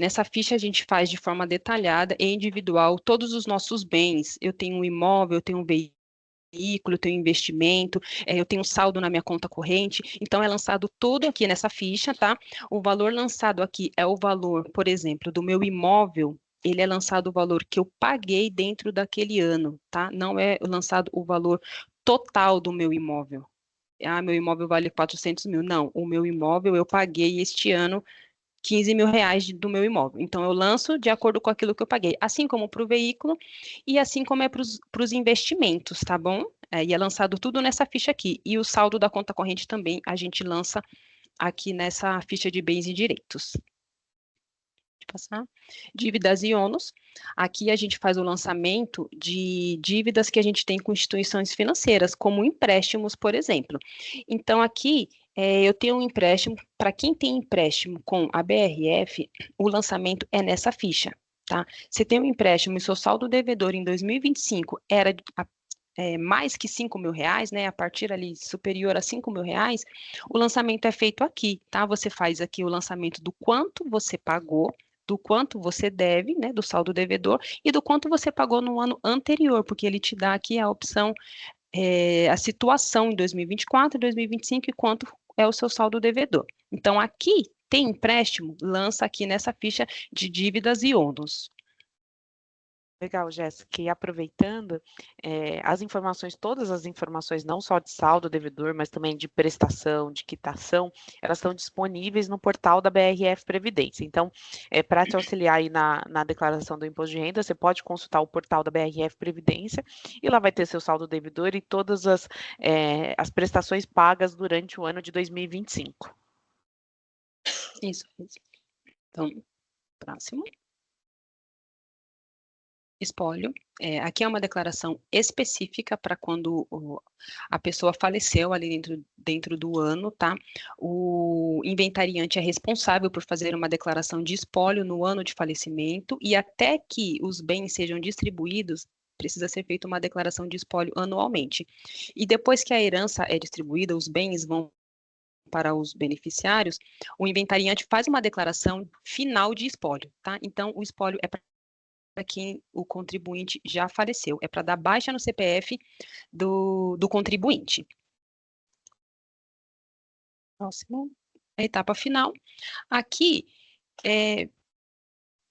Nessa ficha, a gente faz de forma detalhada e individual todos os nossos bens. Eu tenho um imóvel, eu tenho um veículo, eu tenho investimento, eu tenho saldo na minha conta corrente, então é lançado tudo aqui nessa ficha, tá? O valor lançado aqui é o valor, por exemplo, do meu imóvel, ele é lançado o valor que eu paguei dentro daquele ano, tá? Não é lançado o valor total do meu imóvel. Ah, meu imóvel vale 400 mil. Não, o meu imóvel eu paguei este ano 15 mil reais do meu imóvel. Então, eu lanço de acordo com aquilo que eu paguei, assim como para o veículo e assim como é para os investimentos, tá bom? E é lançado tudo nessa ficha aqui. E o saldo da conta corrente também a gente lança aqui nessa ficha de bens e direitos. Passar. Dívidas e ônus. Aqui a gente faz o lançamento de dívidas que a gente tem com instituições financeiras, como empréstimos, por exemplo. Então, aqui eu tenho um empréstimo. Para quem tem empréstimo com a BRF, o lançamento é nessa ficha, tá? Você tem um empréstimo e seu saldo devedor em 2025 era mais que 5 mil reais, né? A partir ali superior a 5 mil reais, o lançamento é feito aqui, tá? Você faz aqui o lançamento do quanto você pagou, do quanto você deve, né, do saldo devedor, e do quanto você pagou no ano anterior, porque ele te dá aqui a opção, a situação em 2024, 2025 e quanto é o seu saldo devedor. Então, aqui tem empréstimo, lança aqui nessa ficha de dívidas e ônus. Legal, Jéssica. E aproveitando, as informações, todas as informações, não só de saldo devedor, mas também de prestação, de quitação, elas estão disponíveis no portal da BRF Previdência. Então, para te auxiliar aí na declaração do imposto de renda, você pode consultar o portal da BRF Previdência e lá vai ter seu saldo devedor e todas as prestações pagas durante o ano de 2025. Isso. Então, próximo. Espólio. Aqui é uma declaração específica para quando a pessoa faleceu ali dentro do ano, tá? O inventariante é responsável por fazer uma declaração de espólio no ano de falecimento e até que os bens sejam distribuídos, precisa ser feita uma declaração de espólio anualmente. E depois que a herança é distribuída, os bens vão para os beneficiários, o inventariante faz uma declaração final de espólio, tá? Então, o espólio é para quem o contribuinte já faleceu. É para dar baixa no CPF do contribuinte. Próximo. A etapa final. Aqui,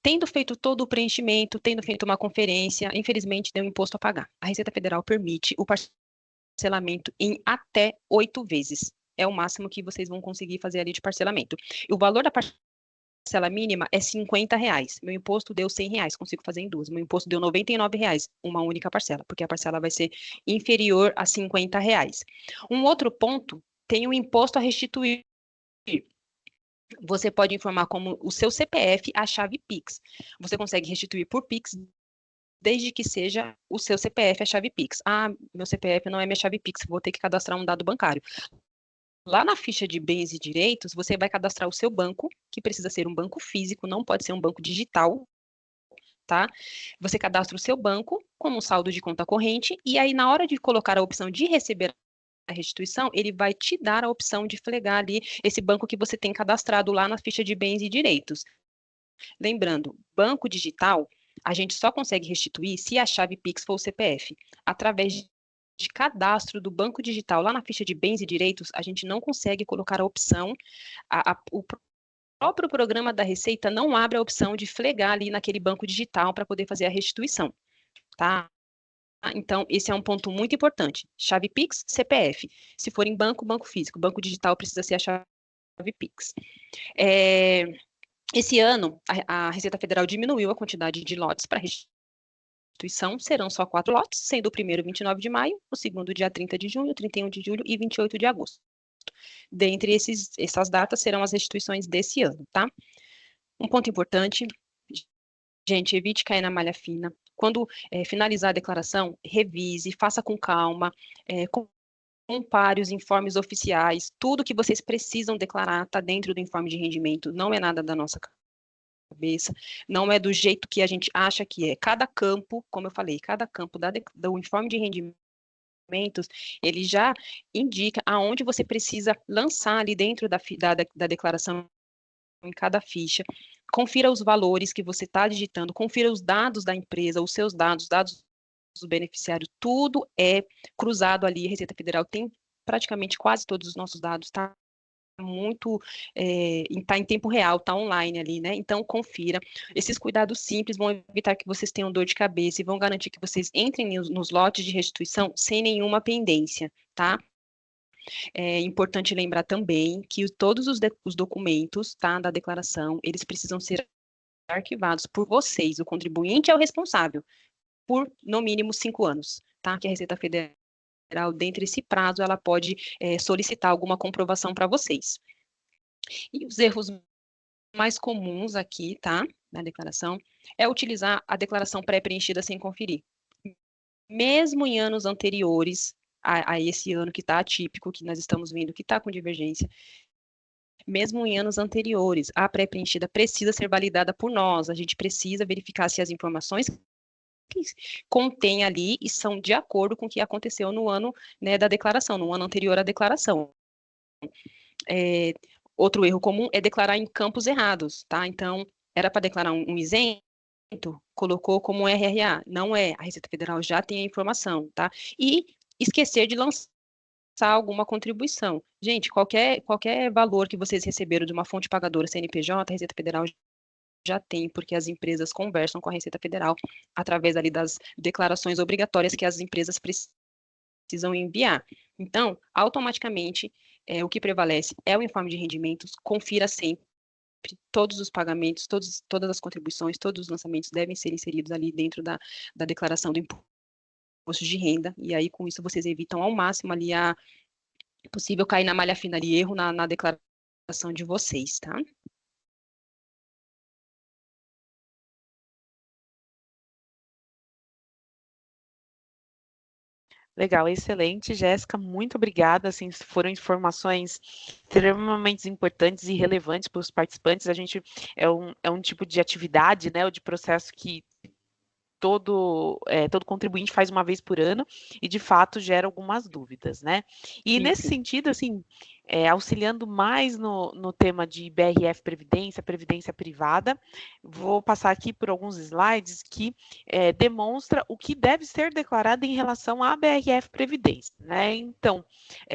tendo feito todo o preenchimento, tendo feito uma conferência, infelizmente deu imposto a pagar. A Receita Federal permite o parcelamento em até 8 vezes. É o máximo que vocês vão conseguir fazer ali de parcelamento. E o valor da parcela mínima é R$50. Meu imposto deu R$100, consigo fazer em duas. Meu imposto deu R$99, uma única parcela, porque a parcela vai ser inferior a R$50. Um outro ponto, tem o imposto a restituir. Você pode informar como o seu CPF a chave Pix. Você consegue restituir por Pix desde que seja o seu CPF a chave Pix. Ah, meu CPF não é minha chave Pix, vou ter que cadastrar um dado bancário. Lá na ficha de bens e direitos, você vai cadastrar o seu banco, que precisa ser um banco físico, não pode ser um banco digital, tá? Você cadastra o seu banco como um saldo de conta corrente, e aí na hora de colocar a opção de receber a restituição, ele vai te dar a opção de flegar ali esse banco que você tem cadastrado lá na ficha de bens e direitos. Lembrando, banco digital, a gente só consegue restituir se a chave Pix for o CPF. Através de cadastro do banco digital lá na ficha de bens e direitos, a gente não consegue colocar a opção, o próprio programa da Receita não abre a opção de flegar ali naquele banco digital para poder fazer a restituição, tá? Então, esse é um ponto muito importante. Chave Pix, CPF. Se for em banco, banco físico. Banco digital precisa ser a chave Pix. Esse ano, a Receita Federal diminuiu a quantidade de lotes para restituição. Serão só 4 lotes, sendo o primeiro 29 de maio, o segundo dia 30 de junho, 31 de julho e 28 de agosto. Dentre essas datas serão as restituições desse ano, tá? Um ponto importante, gente, evite cair na malha fina. Quando finalizar a declaração, revise, faça com calma, compare os informes oficiais, tudo que vocês precisam declarar está dentro do informe de rendimento, não é nada da nossa cabeça, não é do jeito que a gente acha que é. Cada campo, como eu falei, cada campo do informe de rendimentos, ele já indica aonde você precisa lançar ali dentro da declaração em cada ficha. Confira os valores que você está digitando, confira os dados da empresa, os seus dados do beneficiário, tudo é cruzado ali. A Receita Federal tem praticamente quase todos os nossos dados, tá? Muito, tá em tempo real, tá online ali, né? Então, confira. Esses cuidados simples vão evitar que vocês tenham dor de cabeça e vão garantir que vocês entrem nos lotes de restituição sem nenhuma pendência, tá? É importante lembrar também que todos os documentos, tá, da declaração, eles precisam ser arquivados por vocês. O contribuinte é o responsável por, no mínimo, 5 anos, tá? Que a Receita Federal, dentro desse prazo, ela pode solicitar alguma comprovação para vocês. E os erros mais comuns aqui, tá, na declaração, é utilizar a declaração pré-preenchida sem conferir. Mesmo em anos anteriores a esse ano que está atípico, que nós estamos vendo que está com divergência, mesmo em anos anteriores, a pré-preenchida precisa ser validada por nós, a gente precisa verificar se as informações que contém ali e são de acordo com o que aconteceu no ano, né, da declaração, no ano anterior à declaração. Outro erro comum é declarar em campos errados, tá? Então, era para declarar um isento, colocou como RRA, não é, a Receita Federal já tem a informação, tá? E esquecer de lançar alguma contribuição. Gente, qualquer valor que vocês receberam de uma fonte pagadora CNPJ, a Receita Federal já tem, porque as empresas conversam com a Receita Federal através ali das declarações obrigatórias que as empresas precisam enviar. Então, automaticamente, o que prevalece é o informe de rendimentos, confira sempre todos os pagamentos, todas as contribuições, todos os lançamentos devem ser inseridos ali dentro da declaração do imposto de renda, e aí com isso vocês evitam ao máximo ali a possível cair na malha fina ali, erro na declaração de vocês, tá? Legal, excelente, Jéssica, muito obrigada, assim, foram informações extremamente importantes e relevantes para os participantes. A gente é um tipo de atividade, né, ou de processo que todo contribuinte faz uma vez por ano e, de fato, gera algumas dúvidas, né? E nesse sentido, assim, auxiliando mais no tema de BRF Previdência Privada, vou passar aqui por alguns slides que demonstra o que deve ser declarado em relação à BRF Previdência, né? Então,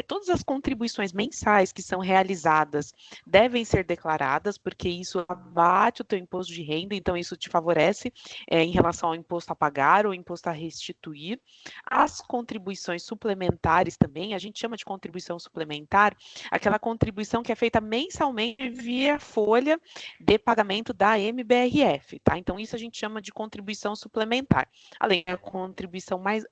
todas as contribuições mensais que são realizadas devem ser declaradas, porque isso abate o teu imposto de renda, então isso te favorece em relação ao imposto a pagar ou imposto a restituir. As contribuições suplementares também, a gente chama de contribuição suplementar, aquela contribuição que é feita mensalmente via folha de pagamento da MBRF, tá? Então, isso a gente chama de contribuição suplementar. Além da contribuição mais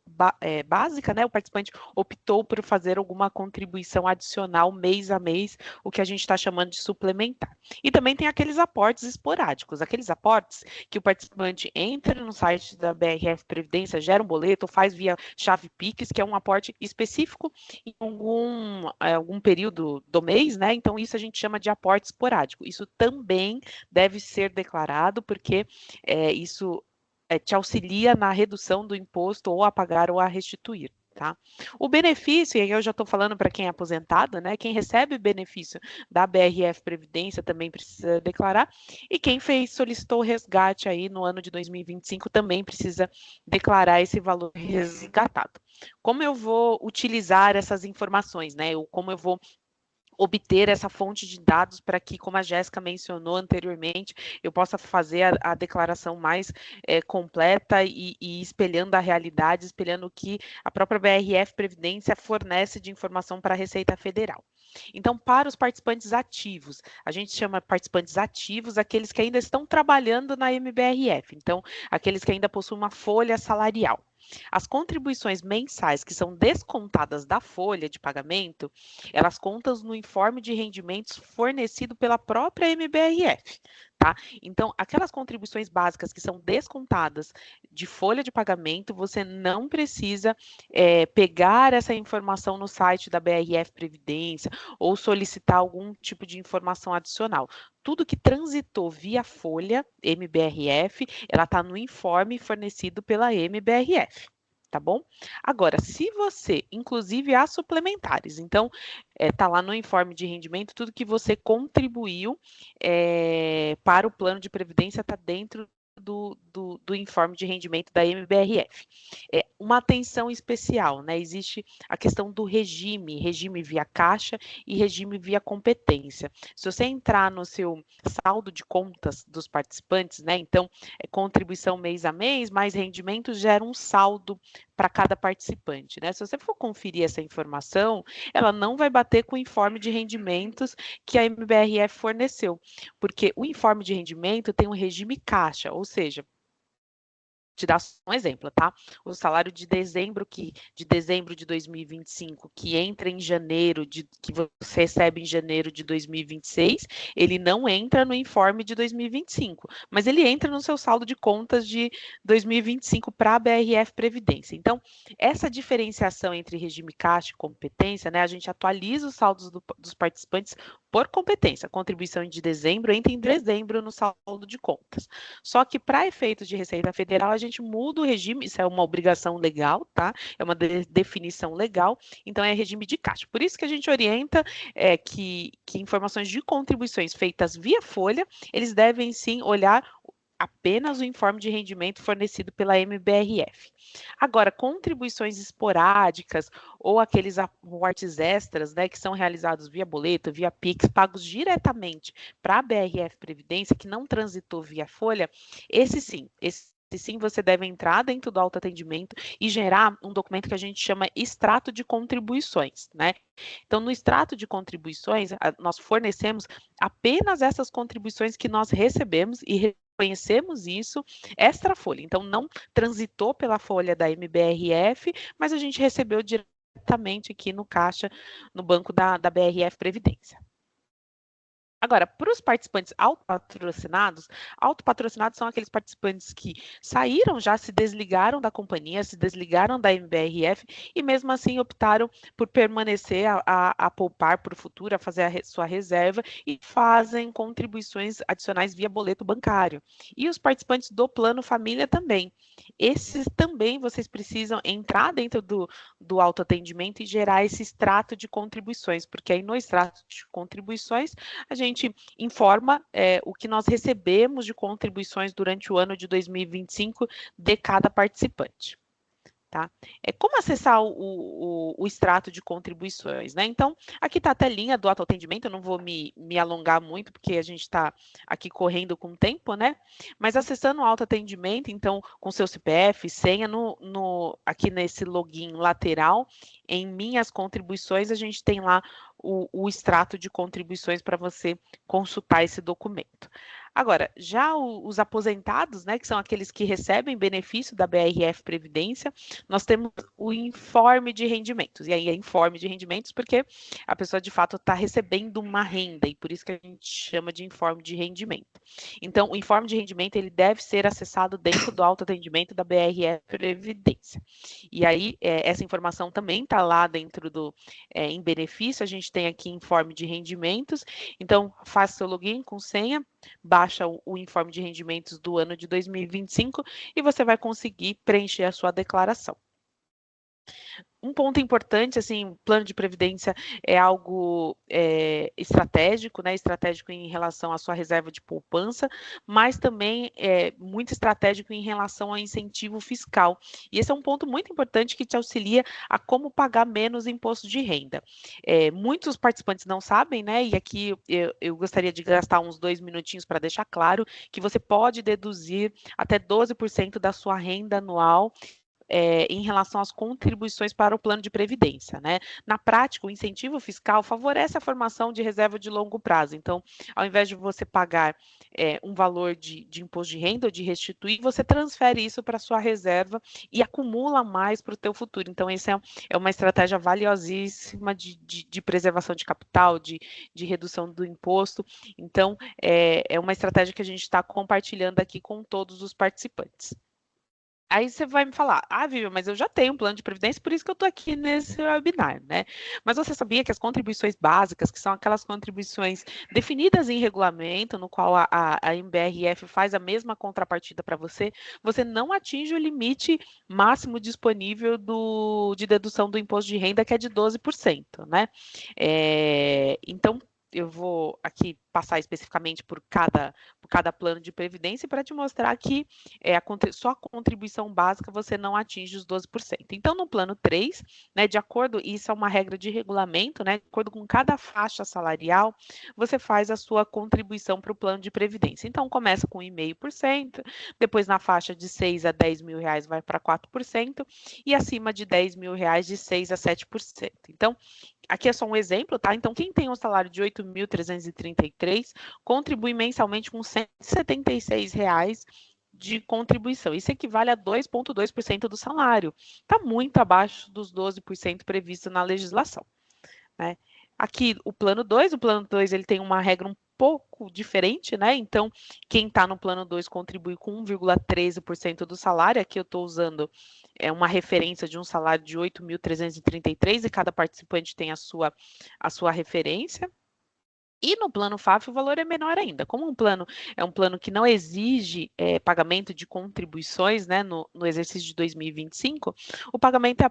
básica, né, o participante optou por fazer alguma contribuição adicional mês a mês, o que a gente está chamando de suplementar. E também tem aqueles aportes esporádicos, aqueles aportes que o participante entra no site da BRF Previdência, gera um boleto, faz via chave Pix, que é um aporte específico em algum período do mês, né? Então, isso a gente chama de aporte esporádico. Isso também deve ser declarado, porque isso te auxilia na redução do imposto ou a pagar ou a restituir. Tá? O benefício, e aí eu já estou falando para quem é aposentado, né? Quem recebe benefício da BRF Previdência também precisa declarar, e quem solicitou o resgate aí no ano de 2025 também precisa declarar esse valor resgatado. Como eu vou utilizar essas informações, né? Como eu vou obter essa fonte de dados para que, como a Jéssica mencionou anteriormente, eu possa fazer a declaração mais completa e espelhando a realidade, espelhando o que a própria BRF Previdência fornece de informação para a Receita Federal. Então, para os participantes ativos, a gente chama participantes ativos aqueles que ainda estão trabalhando na MBRF, então, aqueles que ainda possuem uma folha salarial. As contribuições mensais que são descontadas da folha de pagamento, elas contam no informe de rendimentos fornecido pela própria MBRF, tá? Então, aquelas contribuições básicas que são descontadas de folha de pagamento, você não precisa pegar essa informação no site da BRF Previdência ou solicitar algum tipo de informação adicional. Tudo que transitou via folha MBRF, ela está no informe fornecido pela MBRF, tá bom? Agora, se você, inclusive as suplementares, então, está lá no informe de rendimento, tudo que você contribuiu para o plano de previdência está dentro do informe de rendimento da MBRF. Uma atenção especial, né? Existe a questão do regime via caixa e regime via competência. Se você entrar no seu saldo de contas dos participantes, né? Então, contribuição mês a mês, mais rendimento gera um saldo para cada participante, né? Se você for conferir essa informação, ela não vai bater com o informe de rendimentos que a MBRF forneceu, porque o informe de rendimento tem um regime caixa, ou seja, te dar um exemplo, tá? O salário de dezembro de 2025, que entra em janeiro, que você recebe em janeiro de 2026, ele não entra no informe de 2025, mas ele entra no seu saldo de contas de 2025 para a BRF Previdência. Então, essa diferenciação entre regime caixa e competência, né? A gente atualiza os saldos dos participantes por competência. Contribuição de dezembro entra em dezembro no saldo de contas. Só que para efeitos de Receita Federal, a gente muda o regime, isso é uma obrigação legal, tá? É uma definição legal, então é regime de caixa. Por isso que a gente orienta que informações de contribuições feitas via folha, eles devem sim olhar apenas o informe de rendimento fornecido pela MBRF. Agora, contribuições esporádicas ou aqueles aportes extras, né, que são realizados via boleto, via Pix, pagos diretamente para a BRF Previdência, que não transitou via folha, esse sim você deve entrar dentro do autoatendimento e gerar um documento que a gente chama extrato de contribuições, né? Então, no extrato de contribuições, nós fornecemos apenas essas contribuições que nós recebemos e reconhecemos isso extra folha. Então, não transitou pela folha da MBRF, mas a gente recebeu diretamente aqui no caixa, no banco da BRF Previdência. Agora, para os participantes autopatrocinados são aqueles participantes que saíram já, se desligaram da companhia, se desligaram da MBRF e mesmo assim optaram por permanecer a poupar para o futuro, a fazer a sua reserva e fazem contribuições adicionais via boleto bancário. E os participantes do Plano Família também. Esses também vocês precisam entrar dentro do autoatendimento e gerar esse extrato de contribuições, porque aí no extrato de contribuições a gente informa o que nós recebemos de contribuições durante o ano de 2025 de cada participante. Tá? Como acessar o extrato de contribuições, né? Então, aqui está a telinha do autoatendimento, eu não vou me alongar muito, porque a gente está aqui correndo com o tempo, né? Mas acessando o autoatendimento, então, com seu CPF, senha, aqui nesse login lateral, em minhas contribuições, a gente tem lá o extrato de contribuições para você consultar esse documento. Agora, já os aposentados, né, que são aqueles que recebem benefício da BRF Previdência, nós temos o informe de rendimentos. E aí é informe de rendimentos porque a pessoa, de fato, está recebendo uma renda, e por isso que a gente chama de informe de rendimento. Então, o informe de rendimento, ele deve ser acessado dentro do autoatendimento da BRF Previdência. E aí, essa informação também está lá dentro em benefício, a gente tem aqui informe de rendimentos. Então, faça seu login com senha, baixa o informe de rendimentos do ano de 2025 e você vai conseguir preencher a sua declaração. Um ponto importante, assim, plano de previdência é algo estratégico, né? Estratégico em relação à sua reserva de poupança, mas também é muito estratégico em relação ao incentivo fiscal. E esse é um ponto muito importante que te auxilia a como pagar menos imposto de renda. Muitos participantes não sabem, né? E aqui eu gostaria de gastar uns 2 minutinhos para deixar claro que você pode deduzir até 12% da sua renda anual em relação às contribuições para o plano de previdência, né? Na prática, o incentivo fiscal favorece a formação de reserva de longo prazo. Então, ao invés de você pagar um valor de imposto de renda ou de restituir, você transfere isso para a sua reserva e acumula mais para o teu futuro. Então, essa é uma estratégia valiosíssima de preservação de capital, de redução do imposto. Então, é uma estratégia que a gente está compartilhando aqui com todos os participantes. Aí você vai me falar, Vivian, mas eu já tenho um plano de previdência, por isso que eu estou aqui nesse webinar, né? Mas você sabia que as contribuições básicas, que são aquelas contribuições definidas em regulamento, no qual a MBRF faz a mesma contrapartida para você, você não atinge o limite máximo disponível de dedução do imposto de renda, que é de 12%, né? Então, eu vou aqui passar especificamente por cada plano de previdência para te mostrar que só a contribuição básica você não atinge os 12%. Então, no plano 3, né, de acordo, isso é uma regra de regulamento, né, de acordo com cada faixa salarial, você faz a sua contribuição para o plano de previdência. Então, começa com 1,5%, depois na faixa de 6 a 10 mil reais vai para 4%, e acima de 10 mil reais de 6 a 7%. Então, aqui é só um exemplo, tá? Então, quem tem um salário de 8.333 contribui mensalmente com R$ 176 de contribuição. Isso equivale a 2,2% do salário. Está muito abaixo dos 12% previsto na legislação, né? Aqui, o plano 2 ele tem uma regra um pouco diferente, né? Então, quem está no plano 2 contribui com 1,13% do salário. Aqui eu estou usando uma referência de um salário de 8.333 e cada participante tem a sua referência. E no plano FAF o valor é menor ainda. Como é um plano que não exige pagamento de contribuições, né, no exercício de 2025, o pagamento é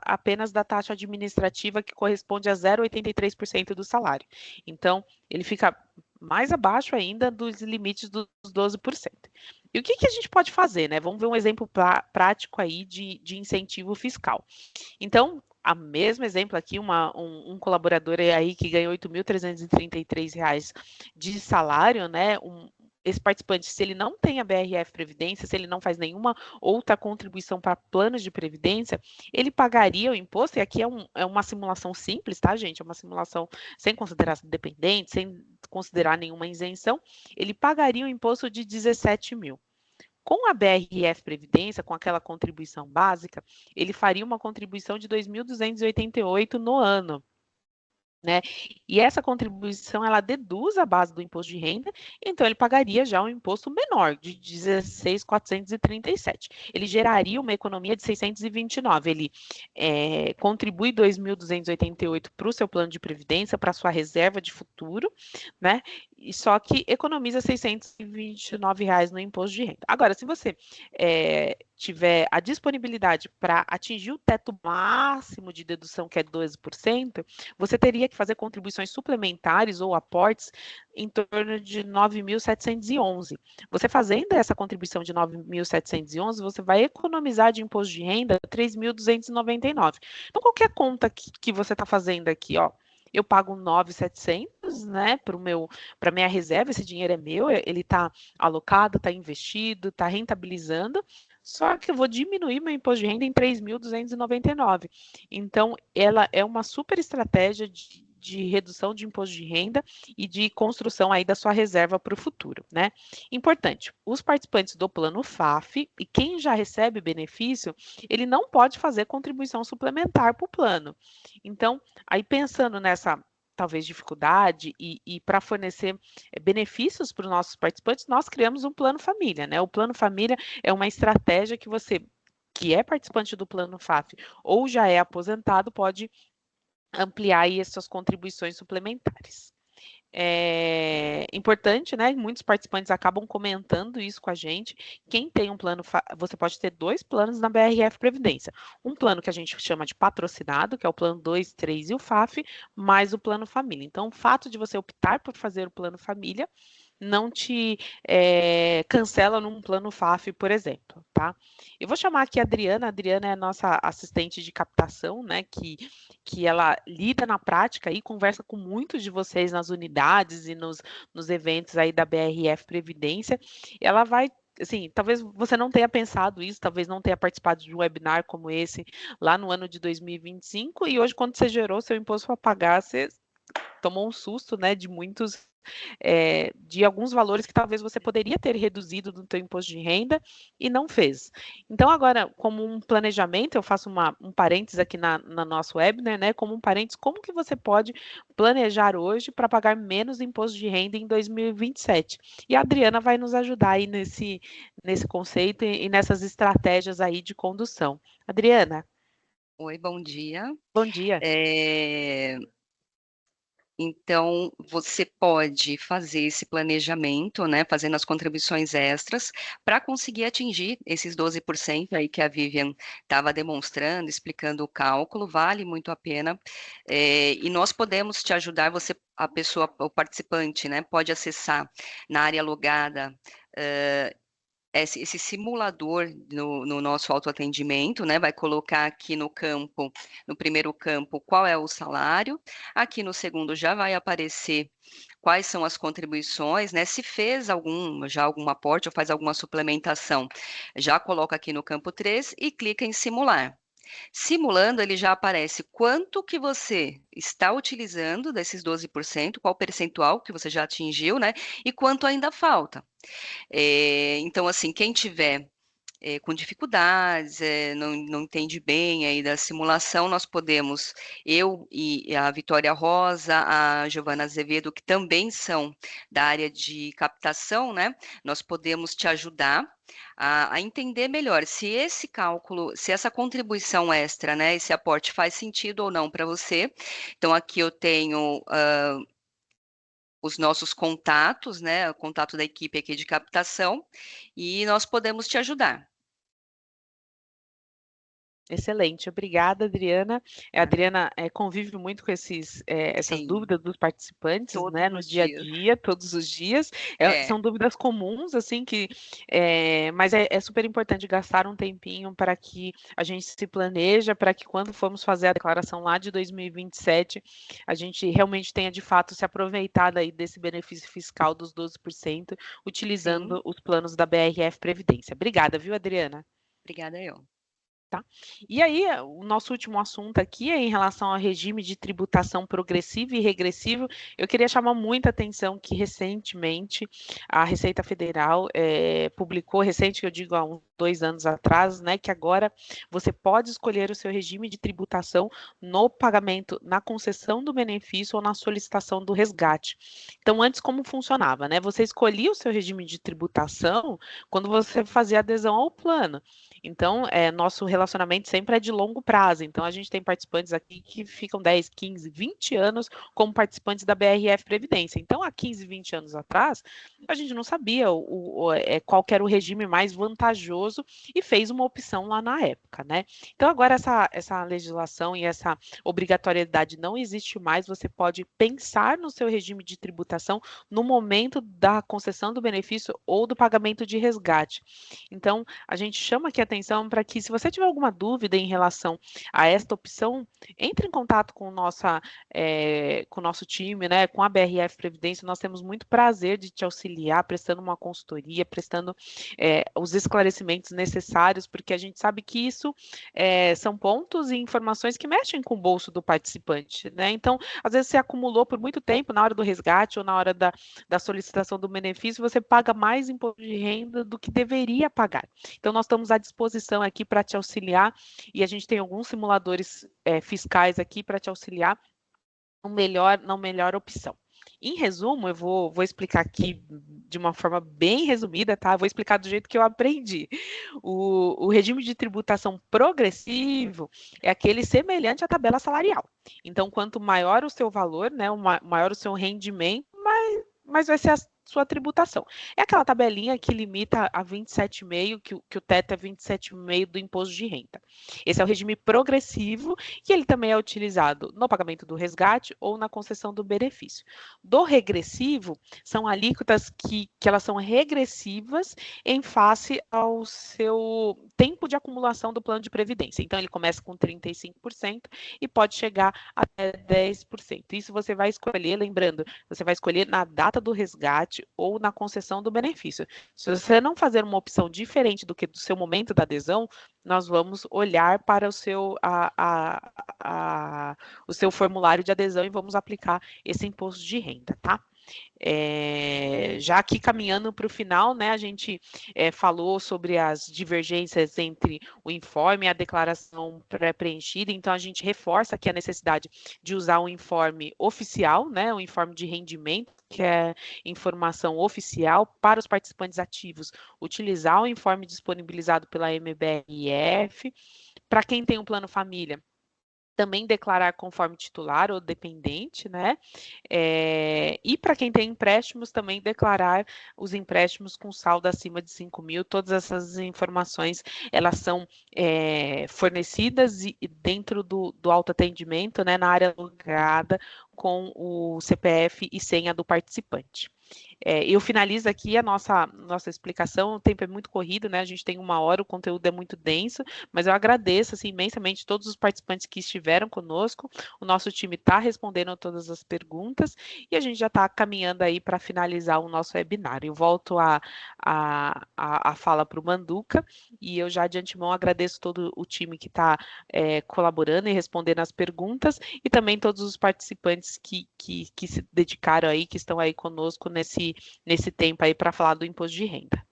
apenas da taxa administrativa, que corresponde a 0,83% do salário. Então, ele fica mais abaixo ainda dos limites dos 12%. E o que a gente pode fazer, né? Vamos ver um exemplo prático aí de incentivo fiscal. Então, o mesmo exemplo aqui, um colaborador aí que ganha R$ 8.333 de salário, né? Esse participante, se ele não tem a BRF Previdência, se ele não faz nenhuma outra contribuição para planos de previdência, ele pagaria o imposto, e aqui é uma simulação simples, tá, gente? É uma simulação sem considerar dependente, sem considerar nenhuma isenção, ele pagaria o imposto de 17 mil. Com a BRF Previdência, com aquela contribuição básica, ele faria uma contribuição de 2.288 no ano, né? E essa contribuição, ela deduz a base do imposto de renda, então ele pagaria já um imposto menor, de 16.437. Ele geraria uma economia de 629. Ele contribui 2.288 para o seu plano de previdência, para a sua reserva de futuro, né? e só que economiza R$ 629 no imposto de renda. Agora, se você tiver a disponibilidade para atingir o teto máximo de dedução, que é 12%, você teria que fazer contribuições suplementares ou aportes em torno de 9.711. Você fazendo essa contribuição de 9.711, você vai economizar de imposto de renda 3.299. Então, qualquer conta que você está fazendo aqui, ó, eu pago 9.700, né, para minha reserva, esse dinheiro é meu, ele está alocado, está investido, está rentabilizando, só que eu vou diminuir meu imposto de renda em 3.299. Então, ela é uma super estratégia de redução de imposto de renda e de construção aí da sua reserva para o futuro, né? Importante, os participantes do plano FAF e quem já recebe benefício, ele não pode fazer contribuição suplementar para o plano. Então, aí pensando nessa talvez dificuldade e para fornecer benefícios para os nossos participantes, nós criamos um plano família, né? O plano família é uma estratégia que você que é participante do plano FAF ou já é aposentado pode ampliar aí as suas contribuições suplementares. É importante, né? Muitos participantes acabam comentando isso com a gente. Quem tem um plano, você pode ter 2 planos na BRF Previdência. Um plano que a gente chama de patrocinado, que é o plano 2, 3 e o FAF, mais o plano família. Então, o fato de você optar por fazer o plano família não te cancela num plano FAF, por exemplo, tá? Eu vou chamar aqui a Adriana. A Adriana é a nossa assistente de captação, né? Que ela lida na prática e conversa com muitos de vocês nas unidades e nos eventos aí da BRF Previdência. Ela vai, assim, talvez você não tenha pensado isso, talvez não tenha participado de um webinar como esse lá no ano de 2025, e hoje, quando você gerou seu imposto para pagar, você tomou um susto, né, de muitos de alguns valores que talvez você poderia ter reduzido no teu imposto de renda e não fez. Então, agora, como um planejamento, eu faço um parênteses aqui na nosso webinar, né? Como um parênteses, como que você pode planejar hoje para pagar menos imposto de renda em 2027? E a Adriana vai nos ajudar aí nesse conceito e nessas estratégias aí de condução. Adriana. Oi, bom dia. Bom dia. Então, você pode fazer esse planejamento, né, fazendo as contribuições extras, para conseguir atingir esses 12% aí que a Vivian estava demonstrando, explicando o cálculo, vale muito a pena. E nós podemos te ajudar, a pessoa, o participante, né, pode acessar na área logada, esse simulador no nosso autoatendimento, né? Vai colocar aqui no primeiro campo, qual é o salário. Aqui no segundo já vai aparecer quais são as contribuições, né? Se fez algum aporte ou faz alguma suplementação, já coloca aqui no campo 3 e clica em simular. Simulando, ele já aparece quanto que você está utilizando desses 12%, qual percentual que você já atingiu, né? E quanto ainda falta. Então, assim, quem tiver com dificuldades, não entende bem aí da simulação, nós podemos, eu e a Vitória Rosa, a Giovana Azevedo, que também são da área de captação, né? Nós podemos te ajudar a entender melhor se esse cálculo, se essa contribuição extra, né, esse aporte faz sentido ou não para você. Então, aqui eu tenho os nossos contatos, né, o contato da equipe aqui de captação, e nós podemos te ajudar. Excelente, obrigada, Adriana. A Adriana convive muito com essas dúvidas dos participantes, né, no dia a dia, todos os dias. São dúvidas comuns, assim, mas é super importante gastar um tempinho para que a gente se planeja, para que quando formos fazer a declaração lá de 2027, a gente realmente tenha, de fato, se aproveitado aí desse benefício fiscal dos 12%, utilizando os planos da BRF Previdência. Obrigada, viu, Adriana? Obrigada, eu. Tá? E aí, o nosso último assunto aqui é em relação ao regime de tributação progressivo e regressivo. Eu queria chamar muita atenção que recentemente a Receita Federal publicou, recente que eu digo há uns 2 anos atrás, né, que agora você pode escolher o seu regime de tributação no pagamento, na concessão do benefício ou na solicitação do resgate. Então, antes como funcionava, né? Você escolhia o seu regime de tributação quando você fazia adesão ao plano. Então, nosso relacionamento sempre é de longo prazo. Então, a gente tem participantes aqui que ficam 10, 15, 20 anos como participantes da BRF Previdência. Então, há 15, 20 anos atrás, a gente não sabia qual que era o regime mais vantajoso e fez uma opção lá na época, né? Então, agora essa legislação e essa obrigatoriedade não existe mais, você pode pensar no seu regime de tributação no momento da concessão do benefício ou do pagamento de resgate. Então, a gente chama aqui a atenção para que, se você tiver alguma dúvida em relação a esta opção, entre em contato com o nosso time, né, com a BRF Previdência. Nós temos muito prazer de te auxiliar, prestando uma consultoria, prestando os esclarecimentos necessários, porque a gente sabe que isso são pontos e informações que mexem com o bolso do participante, né? Então, às vezes você acumulou por muito tempo, na hora do resgate ou na hora da solicitação do benefício, você paga mais imposto de renda do que deveria pagar. Então, nós estamos à disposição aqui para te auxiliar, e a gente tem alguns simuladores fiscais aqui para te auxiliar na melhor opção. Em resumo, eu vou explicar aqui de uma forma bem resumida, tá? Vou explicar do jeito que eu aprendi. O regime de tributação progressivo é aquele semelhante à tabela salarial. Então, quanto maior o seu valor, né, maior o seu rendimento, mais vai ser a sua tributação. É aquela tabelinha que limita a 27,5, que o teto é 27,5 do imposto de renda. Esse é o regime progressivo, e ele também é utilizado no pagamento do resgate ou na concessão do benefício. Do regressivo, são alíquotas que elas são regressivas em face ao seu tempo de acumulação do plano de previdência. Então, ele começa com 35% e pode chegar até 10%. Isso você vai escolher, lembrando, você vai escolher na data do resgate ou na concessão do benefício. Se você não fazer uma opção diferente do que do seu momento da adesão, nós vamos olhar para o seu formulário de adesão e vamos aplicar esse imposto de renda, tá? Já aqui caminhando para o final, né, a gente falou sobre as divergências entre o informe e a declaração pré-preenchida. Então, a gente reforça aqui a necessidade de usar o informe oficial, né, o informe de rendimento, que é informação oficial para os participantes ativos, utilizar o informe disponibilizado pela MBRF. Para quem tem um plano família, também declarar conforme titular ou dependente, né? E para quem tem empréstimos, também declarar os empréstimos com saldo acima de 5 mil. Todas essas informações, elas são fornecidas dentro do autoatendimento, né? Na área alugada, com o CPF e senha do participante. Eu finalizo aqui a nossa explicação. O tempo é muito corrido, né? A gente tem 1 hora, o conteúdo é muito denso, mas eu agradeço assim, imensamente todos os participantes que estiveram conosco. O nosso time está respondendo a todas as perguntas e a gente já está caminhando aí para finalizar o nosso webinar. Eu volto a fala para o Manduca, e eu já de antemão agradeço todo o time que está colaborando e respondendo as perguntas, e também todos os participantes que se dedicaram aí, que estão aí conosco nesse tempo aí para falar do imposto de renda.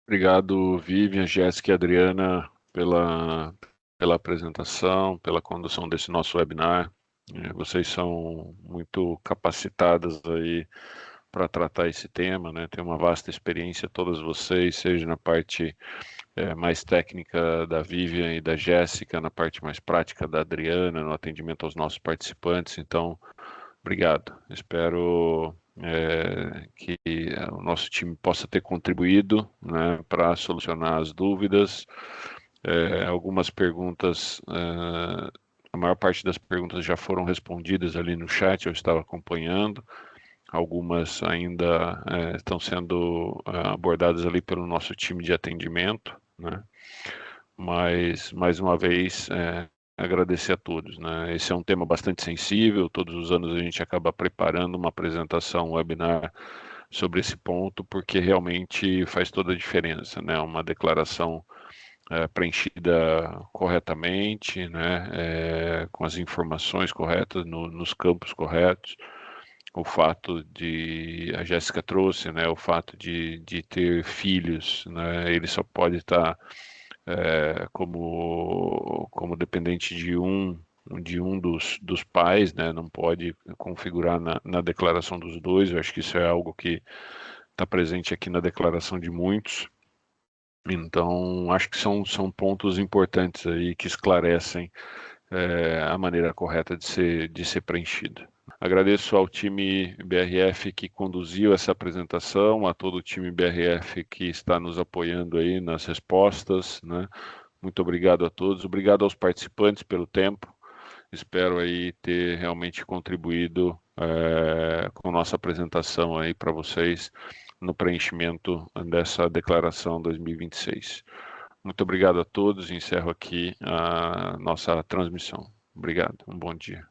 Obrigado, Vivian, Jéssica e Adriana, pela apresentação, pela condução desse nosso webinar. Vocês são muito capacitadas aí para tratar esse tema, né? Tem uma vasta experiência, todas vocês, seja na parte mais técnica da Vivian e da Jéssica, na parte mais prática da Adriana, no atendimento aos nossos participantes. Então, obrigado. Espero que o nosso time possa ter contribuído, né, para solucionar as dúvidas. Algumas perguntas, a maior parte das perguntas já foram respondidas ali no chat, eu estava acompanhando. Algumas ainda estão sendo abordadas ali pelo nosso time de atendimento, né? Mas, mais uma vez, agradecer a todos, né? Esse é um tema bastante sensível, todos os anos a gente acaba preparando uma apresentação, um webinar sobre esse ponto, porque realmente faz toda a diferença, né? Uma declaração preenchida corretamente, né? Com as informações corretas, nos campos corretos. O fato a Jéssica trouxe, né? O fato de ter filhos, né? Ele só pode estar como dependente de um dos pais, né? Não pode configurar na declaração dos dois. Eu acho que isso é algo que está presente aqui na declaração de muitos. Então, acho que são pontos importantes aí que esclarecem a maneira correta de ser preenchido. Agradeço ao time BRF que conduziu essa apresentação, a todo o time BRF que está nos apoiando aí nas respostas, né? Muito obrigado a todos, obrigado aos participantes pelo tempo. Espero aí ter realmente contribuído com nossa apresentação aí para vocês no preenchimento dessa declaração 2026. Muito obrigado a todos, encerro aqui a nossa transmissão. Obrigado, um bom dia.